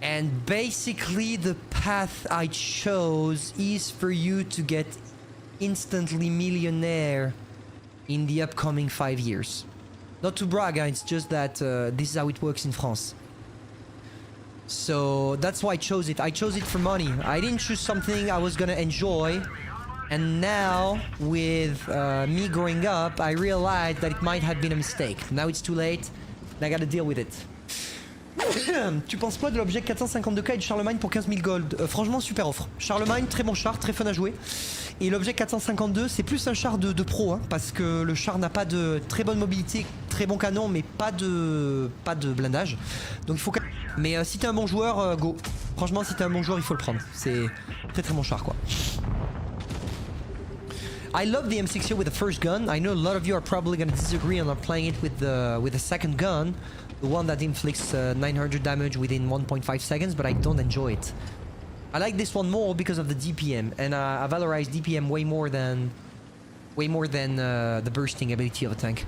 And basically the path I chose is for you to get instantly millionaire in the upcoming 5 years. Not to brag, it's just that this is how it works in France. So that's why I chose it. I chose it for money. I didn't choose something I was gonna enjoy. And now, with me growing up, I realized that it might have been a mistake. Now it's too late, and I gotta deal with it. Tu penses quoi de l'objet 452K et de Charlemagne pour 15 000 gold? Franchement, super offre. Charlemagne, très bon char, très fun à jouer. Et l'objet 452, c'est plus un char de pro, hein, parce que le char n'a pas de très bonne mobilité, très bon canon, mais pas de blindage. Donc il faut... Mais si t'es un bon joueur, go. Franchement, si t'es un bon joueur, il faut le prendre. C'est très très bon char, quoi. I love the M60 with the first gun. I know a lot of you are probably going to disagree on not playing it with the second gun, the one that inflicts 900 damage within 1.5 seconds, but I don't enjoy it. I like this one more because of the DPM, and I valorize DPM way more than the bursting ability of a tank.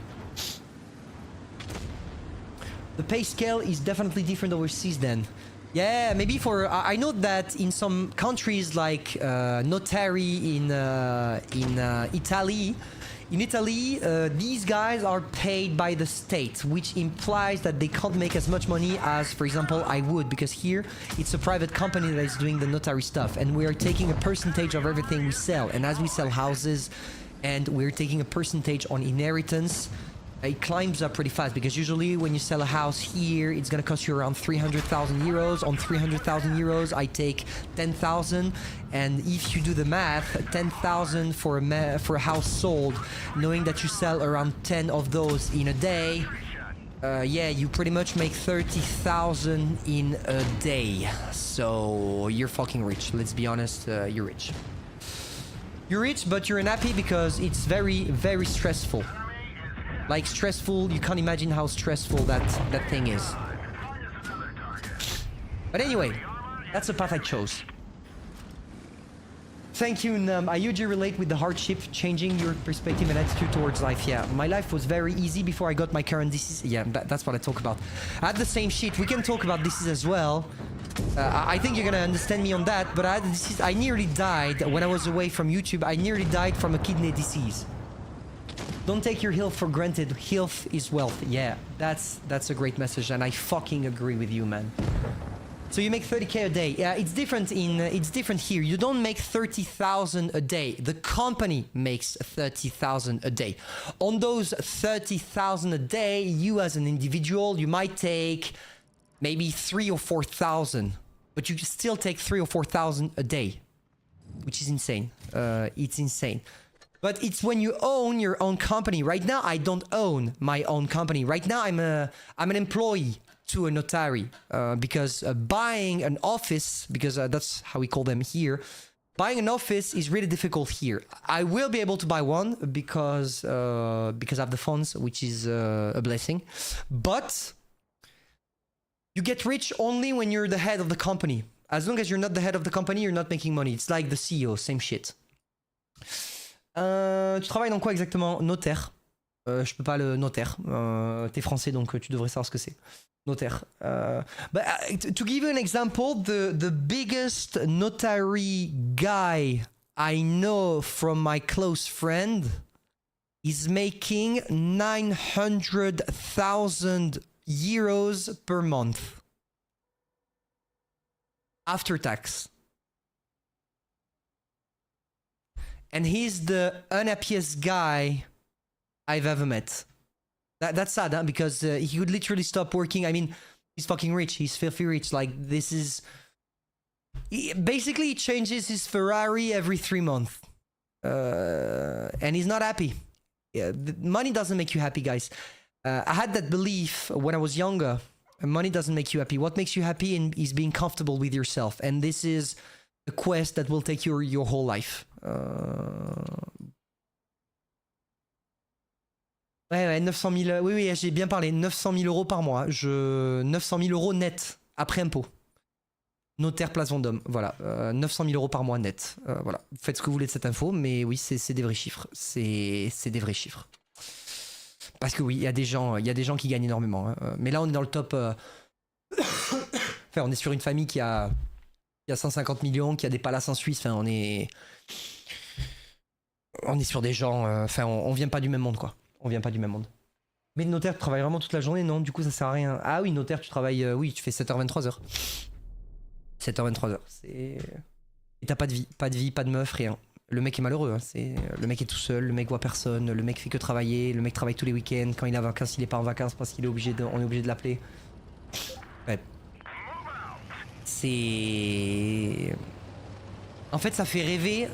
The pay scale is definitely different overseas then. Yeah, maybe for... I know that in some countries like Notary in Italy, these guys are paid by the state, which implies that they can't make as much money as, for example, I would, because here it's a private company that is doing the notary stuff, and we are taking a percentage of everything we sell. And as we sell houses, and we're taking a percentage on inheritance, it climbs up pretty fast, because usually when you sell a house here, it's gonna cost you around 300,000 euros. On 300,000 euros, I take 10,000, and if you do the math, 10,000 for a house sold, knowing that you sell around 10 of those in a day, yeah, you pretty much make 30,000 in a day. So you're fucking rich. Let's be honest, you're rich. You're rich, but you're unhappy because it's very, very stressful. Like stressful, you can't imagine how stressful that thing is. But anyway, that's the path I chose. Thank you, Num. I usually relate with the hardship, changing your perspective and attitude towards life. Yeah, my life was very easy before I got my current disease. Yeah, that's what I talk about. I had the same shit. We can talk about disease as well. I think you're gonna understand me on that, but I had the disease. I nearly died when I was away from YouTube. I nearly died from a kidney disease. Don't take your health for granted. Health is wealth. Yeah, that's a great message, and I fucking agree with you, man. So you make 30k a day. Yeah, it's different here. You don't make 30,000 a day. The company makes 30,000 a day. On those 30,000 a day, you as an individual, you might take maybe 3,000 or 4,000, but you still take 3,000 or 4,000 a day, which is insane. It's insane. But it's when you own your own company. Right now, I don't own my own company. Right now, I'm an employee. to a notary because buying an office, because that's how we call them here, buying an office is really difficult here. I will be able to buy one because I have the funds, which is a blessing. But you get rich only when you're the head of the company. As long as you're not the head of the company, you're not making money. It's like the CEO, same shit. Tu travailles dans quoi exactement? Notaire. Je peux pas le notaire. T'es français, donc tu devrais savoir ce que c'est. Notaire. But to give you an example, the biggest notary guy I know from my close friend is making 900,000 euros per month after tax. And he's the unhappiest guy I've ever met. That's sad, huh? Because he would literally stop working. I mean, he's fucking rich. He's filthy rich. Like, this is... Basically, he changes his Ferrari every 3 months. And he's not happy. Yeah, money doesn't make you happy, guys. I had that belief when I was younger. Money doesn't make you happy. What makes you happy is being comfortable with yourself. And this is a quest that will take your whole life. Ouais, 900 000... Oui, j'ai bien parlé. 900 000 euros par mois. 900 000 euros net, après impôt. Notaire Place Vendôme. Voilà. 900 000 euros par mois net. Voilà. Vous faites ce que vous voulez de cette info, mais oui, c'est des vrais chiffres. C'est des vrais chiffres. Parce que oui, il y a des gens qui gagnent énormément. Hein. Mais là, on est dans le top... Enfin, on est sur une famille qui a 150 millions, qui a des palaces en Suisse. Enfin, on est sur des gens... Enfin, on vient pas du même monde, quoi. On vient pas du même monde. Mais le notaire, tu travailles vraiment toute la journée? Non, du coup, ça sert à rien. Ah oui, notaire, tu travailles... oui, tu fais 7h-23h. 7h-23h. Et t'as pas de vie. Pas de vie, pas de meuf, rien. Le mec est malheureux. Hein. Le mec est tout seul, le mec voit personne, le mec fait que travailler, le mec travaille tous les week-ends. Quand il est en vacances, il est pas en vacances parce qu'on est obligé de l'appeler. Ouais. C'est... En fait, ça fait rêver...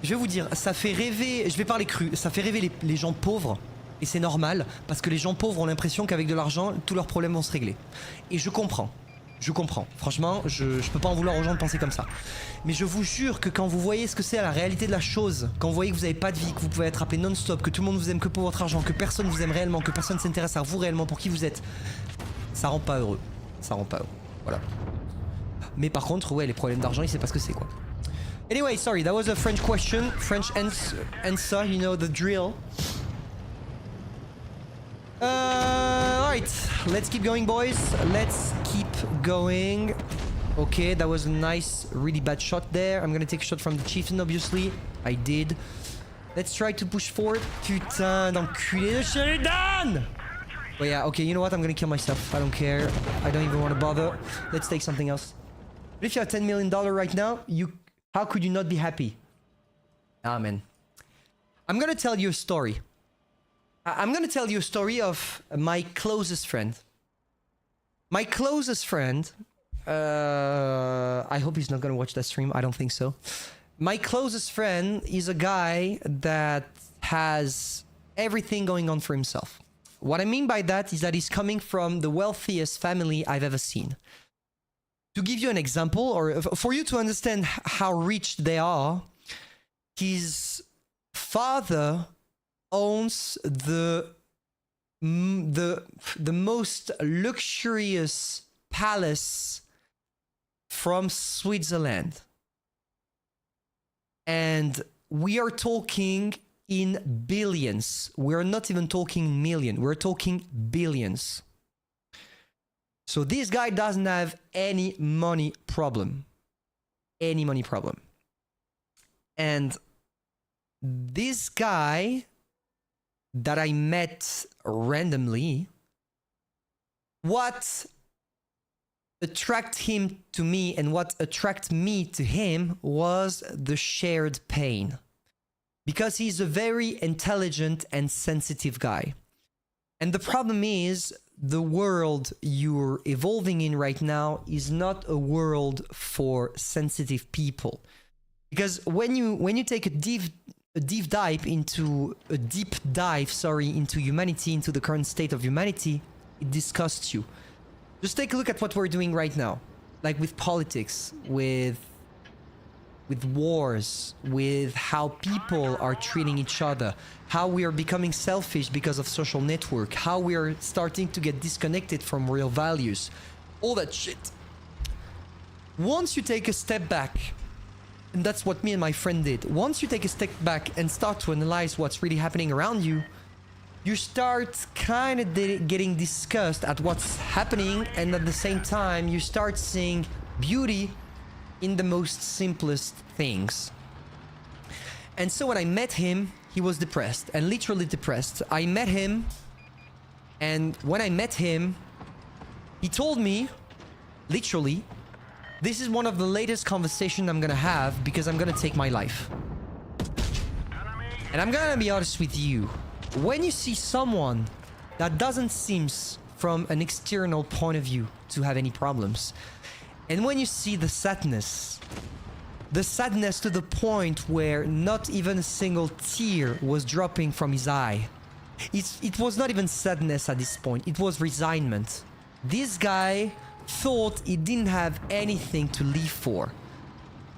Je vais vous dire, ça fait rêver... Je vais parler cru. Ça fait rêver les gens pauvres. Et c'est normal, parce que les gens pauvres ont l'impression qu'avec de l'argent, tous leurs problèmes vont se régler. Et je comprends. Je comprends. Franchement, je peux pas en vouloir aux gens de penser comme ça. Mais je vous jure que quand vous voyez ce que c'est la réalité de la chose, quand vous voyez que vous avez pas de vie, que vous pouvez être appelé non-stop, que tout le monde vous aime que pour votre argent, que personne vous aime réellement, que personne s'intéresse à vous réellement pour qui vous êtes, ça rend pas heureux. Ça rend pas heureux. Voilà. Mais par contre, ouais, les problèmes d'argent, il sait pas ce que c'est, quoi. Anyway, sorry, that was a French question. French answer, you know the drill. Alright, let's keep going, boys. Let's keep going. Okay, that was a nice, really bad shot there. I'm gonna take a shot from the chieftain, obviously. I did. Let's try to push forward. Putain d'enculé de Sheridan! But yeah, okay, you know what? I'm gonna kill myself. I don't care. I don't even want to bother. Let's take something else. But if you have $10 million right now, how could you not be happy? Ah, man. I'm gonna tell you a story. I'm gonna tell you a story of my closest friend. My closest friend... I hope he's not gonna watch that stream. I don't think so. My closest friend is a guy that has everything going on for himself. What I mean by that is that he's coming from the wealthiest family I've ever seen. To give you an example, or for you to understand how rich they are, his father owns the most luxurious palace from Switzerland. And we are talking in billions. We're not even talking million. We're talking billions. So this guy doesn't have any money problem. Any money problem. And this guy that I met randomly, what attracted him to me and what attracted me to him was the shared pain. Because he's a very intelligent and sensitive guy. And the problem is, the world you're evolving in right now is not a world for sensitive people. Because when you take a deep dive into humanity, into the current state of humanity, it disgusts you. Just take a look at what we're doing right now. Like with politics, with wars, with how people are treating each other, how we are becoming selfish because of social network, how we are starting to get disconnected from real values, all that shit. Once you take a step back, and that's what me and my friend did, once you take a step back and start to analyze what's really happening around you, you start kind of getting disgusted at what's happening, and at the same time you start seeing beauty in the most simplest things. And so when I met him, he was depressed, and literally depressed. I met him, and when I met him, he told me, literally, this is one of the latest conversations I'm gonna have because I'm gonna take my life. And I'm gonna be honest with you. When you see someone that doesn't seem from an external point of view to have any problems, and when you see the sadness to the point where not even a single tear was dropping from his eye, it was not even sadness at this point, it was resignment. This guy thought he didn't have anything to live for,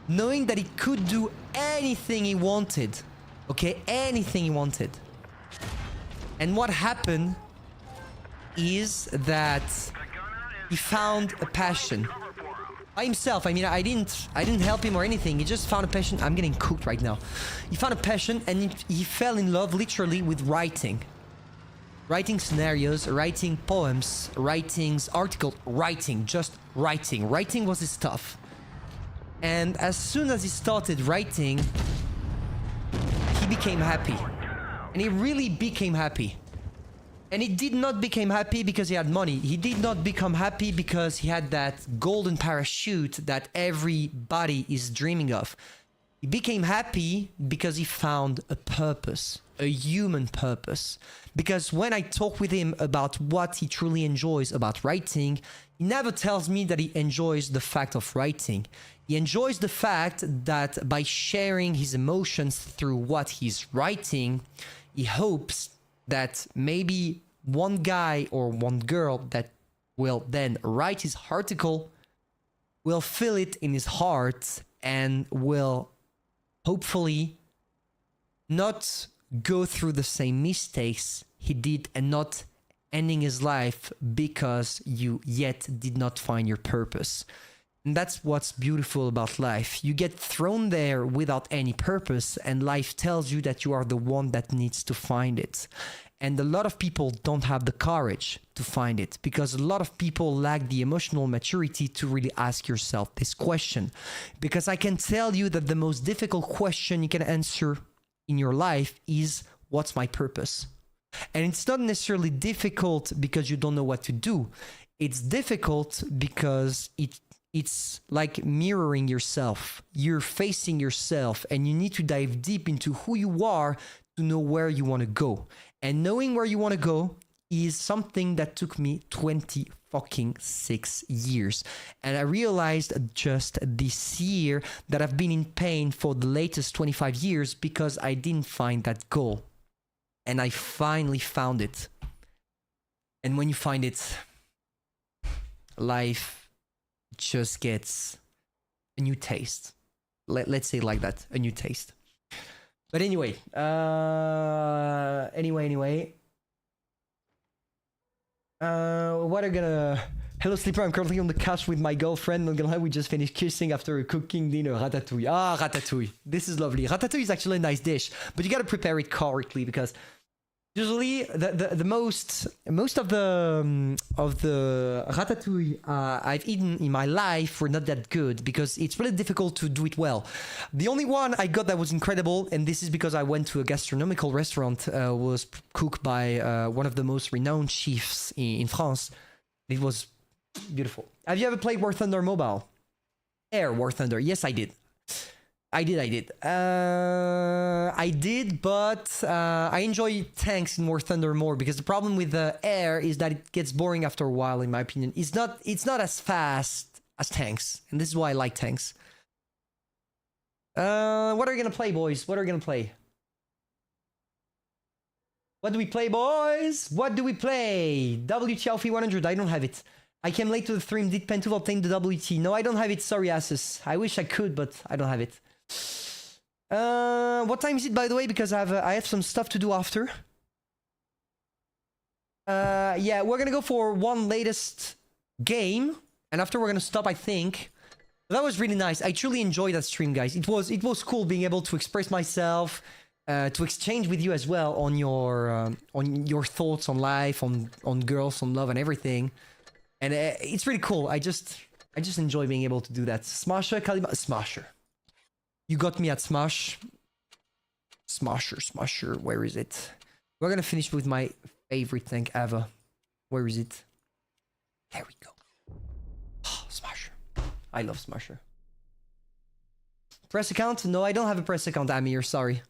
knowing that he could do anything he wanted, okay, anything he wanted. And what happened is that he found a passion by himself. I mean, I didn't help him or anything. He just found a passion. I'm getting cooked right now. He found a passion, and he fell in love literally with writing. Writing scenarios, writing poems, writing articles, just writing. Writing was his stuff. And as soon as he started writing, he became happy. And he really became happy. And he did not become happy because he had money. He did not become happy because he had that golden parachute that everybody is dreaming of. He became happy because he found a purpose, a human purpose. Because when I talk with him about what he truly enjoys about writing, he never tells me that he enjoys the fact of writing. He enjoys the fact that by sharing his emotions through what he's writing, he hopes that maybe one guy or one girl that will then write his article will feel it in his heart and will hopefully not go through the same mistakes he did and not ending his life because you yet did not find your purpose. And that's what's beautiful about life. You get thrown there without any purpose, and life tells you that you are the one that needs to find it. And a lot of people don't have the courage to find it because a lot of people lack the emotional maturity to really ask yourself this question. Because I can tell you that the most difficult question you can answer in your life is, what's my purpose? And it's not necessarily difficult because you don't know what to do. It's difficult because it's like mirroring yourself. You're facing yourself and you need to dive deep into who you are to know where you want to go. And knowing where you want to go is something that took me 26 years. And I realized just this year that I've been in pain for the latest 25 years because I didn't find that goal. And I finally found it. And when you find it, life just gets a new taste. Let's say it like that, a new taste. But anyway, what are gonna... Hello Sleeper, I'm currently on the couch with my girlfriend. Not gonna lie, we just finished kissing after a cooking dinner. Ratatouille. Ah, ratatouille. This is lovely. Ratatouille is actually a nice dish, but you gotta prepare it correctly because usually the most of the ratatouille I've eaten in my life were not that good because it's really difficult to do it well. The only one I got that was incredible, and this is because I went to a gastronomical restaurant, was cooked by one of the most renowned chefs in France. It was beautiful. Have you ever played War Thunder Mobile? War Thunder. Yes, I did. I did, but I enjoy tanks in War Thunder more because the problem with the air is that it gets boring after a while, in my opinion. It's not as fast as tanks, and this is why I like tanks. What are you gonna play, boys? What are you gonna play? What do we play, boys? What do we play? WTLF 100. I don't have it. I came late to the stream. Did Pentu obtain the WT? No, I don't have it. Sorry, asses. I wish I could, but I don't have it. What time is it, by the way? Because I have some stuff to do after. Yeah, we're gonna go for one latest game, and after we're gonna stop, I think. That was really nice. I truly enjoyed that stream, guys. It was cool being able to express myself, to exchange with you as well on your thoughts on life, on girls, on love, and everything. And it's really cool. I just enjoy being able to do that. Smasher, Kalima, Smasher. You got me at Smash. Smasher. Where is it? We're gonna finish with my favorite thing ever. Where is it? There we go. Oh, Smasher. I love Smasher. Press account? No, I don't have a press account, Amir. Sorry.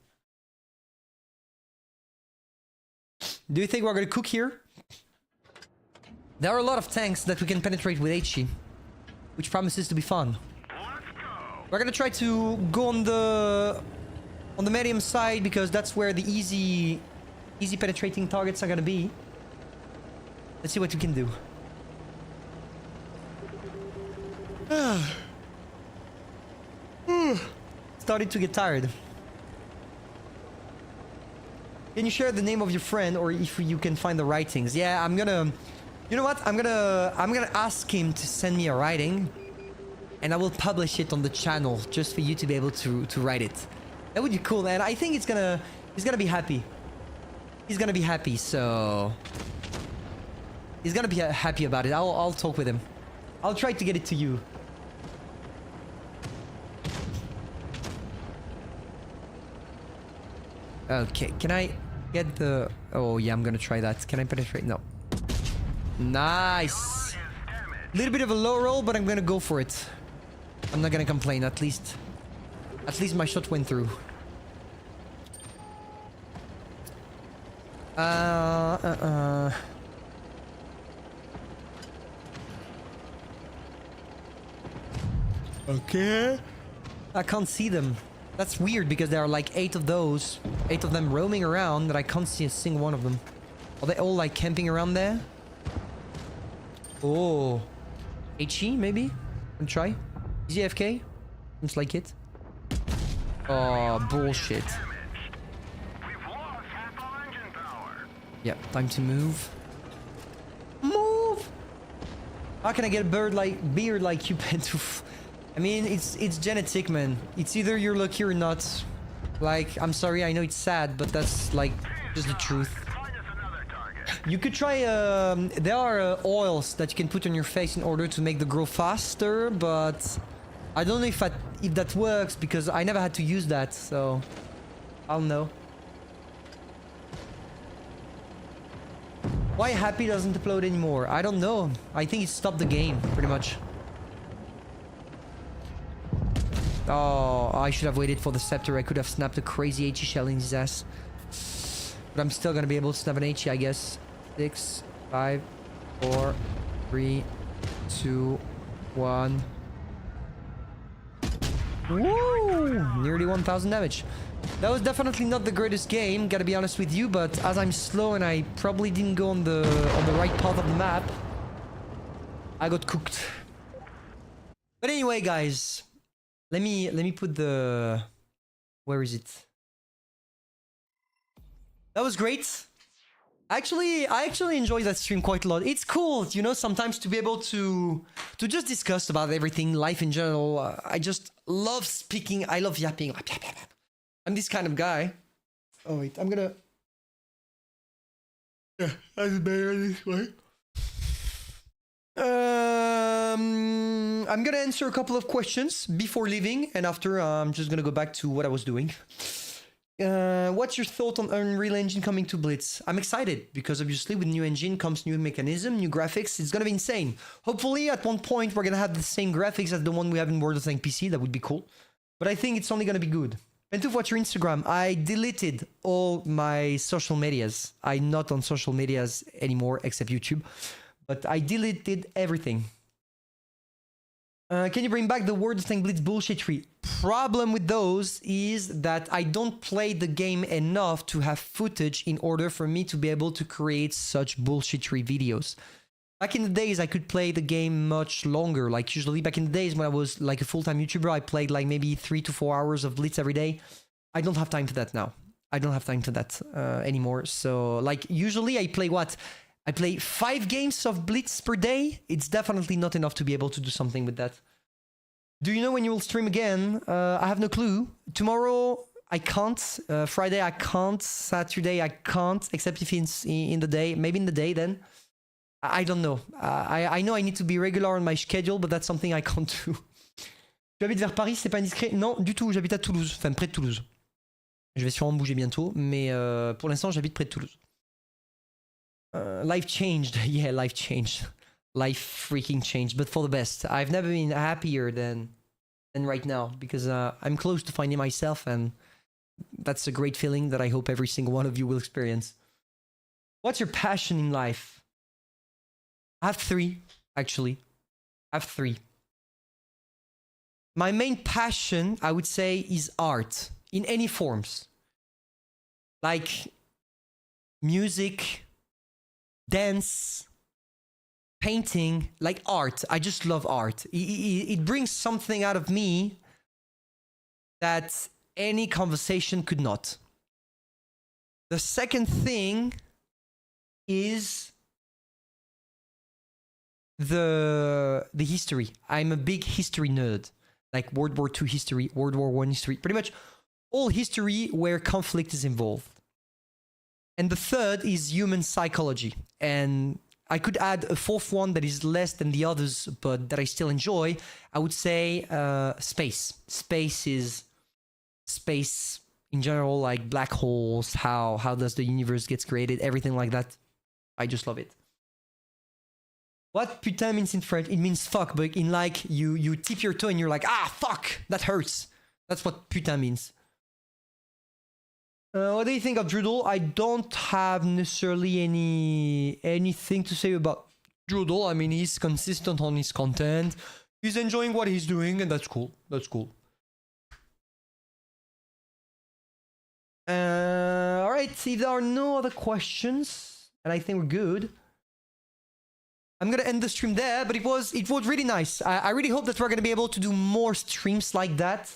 Do you think we're gonna cook here? There are a lot of tanks that we can penetrate with HE, which promises to be fun. We're gonna try to go on the medium side because that's where the easy penetrating targets are gonna be. Let's see what we can do. Started to get tired. Can you share the name of your friend, or if you can find the writings? Yeah, I'm gonna. You know what? I'm gonna ask him to send me a writing, and I will publish it on the channel just for you to be able to write it. That would be cool, and I think he's gonna be happy. He's gonna be happy, so he's gonna be happy about it. I'll talk with him. I'll try to get it to you. Okay, can I get the... Oh yeah, I'm gonna try that. Can I penetrate? No. Nice. Little bit of a low roll, but I'm gonna go for it. I'm not gonna complain. At least my shot went through. Okay. I can't see them. That's weird because there are like 8 of them roaming around that I can't see a single one of them. Are they all like camping around there? Oh. HE maybe? Wanna try? Is he AFK? Seems like it. Oh, bullshit. Yep, time to move. Move! How can I get a beard like you, Pentoof? I mean, it's genetic, man. It's either you're lucky or not. Like, I'm sorry, I know it's sad, but that's like just the truth. You could try, there are oils that you can put on your face in order to make the grow faster, but I don't know if that works because I never had to use that, so I don't know. Why Happy doesn't upload anymore? I don't know. I think he stopped the game, pretty much. Oh, I should have waited for the scepter. I could have snapped a crazy HE shell in his ass. But I'm still gonna be able to snap an HE, I guess. 6, 5, 4, 3, 2, 1. Woo! Nearly 1000 damage. That was definitely not the greatest game, gotta be honest with you, but as I'm slow and I probably didn't go on the right path of the map, I got cooked. But anyway, guys, let me put the... Where is it? That was great. I actually enjoyed that stream quite a lot. It's cool, you know, sometimes to be able to just discuss about everything, life in general. I just love speaking. I love yapping. I'm this kind of guy. Oh wait, I'm gonna... Yeah, that's better this way. I'm gonna answer a couple of questions before leaving, and after I'm just gonna go back to what I was doing. What's your thought on Unreal Engine coming to Blitz? I'm excited because obviously with new engine comes new mechanism, new graphics. It's gonna be insane. Hopefully at one point we're gonna have the same graphics as the one we have in World of Tanks PC. That would be cool. But I think it's only gonna be good. And to watch your Instagram, I deleted all my social medias. I'm not on social medias anymore except YouTube. But I deleted everything. Can you bring back the World of Tanks Blitz bullshit tree? Problem with those is that I don't play the game enough to have footage in order for me to be able to create such bullshit tree videos. Back in the days, I could play the game much longer. Like usually back in the days when I was like a full-time YouTuber, I played like maybe 3 to 4 hours of Blitz every day. I don't have time for that now. I don't have time for that anymore. So like usually I play what? I play 5 games of Blitz per day. It's definitely not enough to be able to do something with that. Do you know when you will stream again? I have no clue. Tomorrow I can't. Friday I can't. Saturday I can't, except if it's in the day. Maybe in the day then. I don't know. I know I need to be regular on my schedule, but that's something I can't do. Tu habites vers Paris, c'est pas indiscret? Non, du tout. J'habite à Toulouse. Enfin, près de Toulouse. Je vais sûrement bouger bientôt, mais pour l'instant, j'habite près de Toulouse. Life changed. Yeah, life changed. Life freaking changed, but for the best. I've never been happier than right now, because I'm close to finding myself, and that's a great feeling that I hope every single one of you will experience. What's your passion in life? I have 3, actually. I have 3. My main passion, I would say, is art in any forms. Like music, dance, painting, like art. I just love art. It brings something out of me that any conversation could not. The second thing is the history. I'm a big history nerd, like World War II history, World War I history, pretty much all history where conflict is involved. And the third is human psychology. And I could add a fourth one that is less than the others, but that I still enjoy. I would say space. Space in general, like black holes, how does the universe gets created, everything like that. I just love it. What putain means in French? It means fuck, but in like you tip your toe and you're like, ah, fuck, that hurts. That's what putain means. What do you think of Drudel? I don't have necessarily anything to say about Drudel. I mean, he's consistent on his content. He's enjoying what he's doing, and that's cool. That's cool. All right, if there are no other questions, and I think we're good, I'm gonna end the stream there. But it was really nice. I really hope that we're gonna be able to do more streams like that,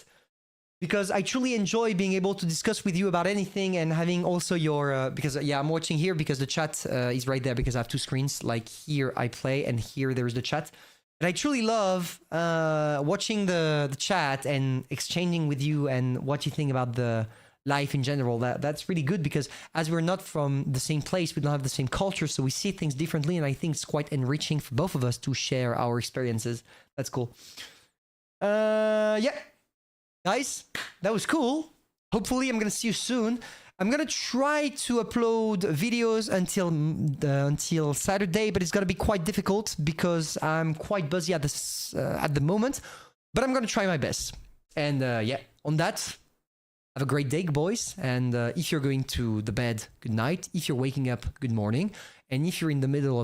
because I truly enjoy being able to discuss with you about anything, and having also your because yeah, I'm watching here because the chat is right there, because I have 2 screens. Like here I play, and here there's the chat. And I truly love watching the chat and exchanging with you and what you think about the life in general. That's really good, because as we're not from the same place, we don't have the same culture, so we see things differently, and I think it's quite enriching for both of us to share our experiences. That's cool. Yeah, guys, that was cool. Hopefully I'm gonna see you soon. I'm gonna try to upload videos until Saturday, but it's gonna be quite difficult because I'm quite busy at the moment, but I'm gonna try my best. And yeah, on that, have a great day, boys. And if you're going to the bed, good night. If you're waking up, good morning. And if you're in the middle of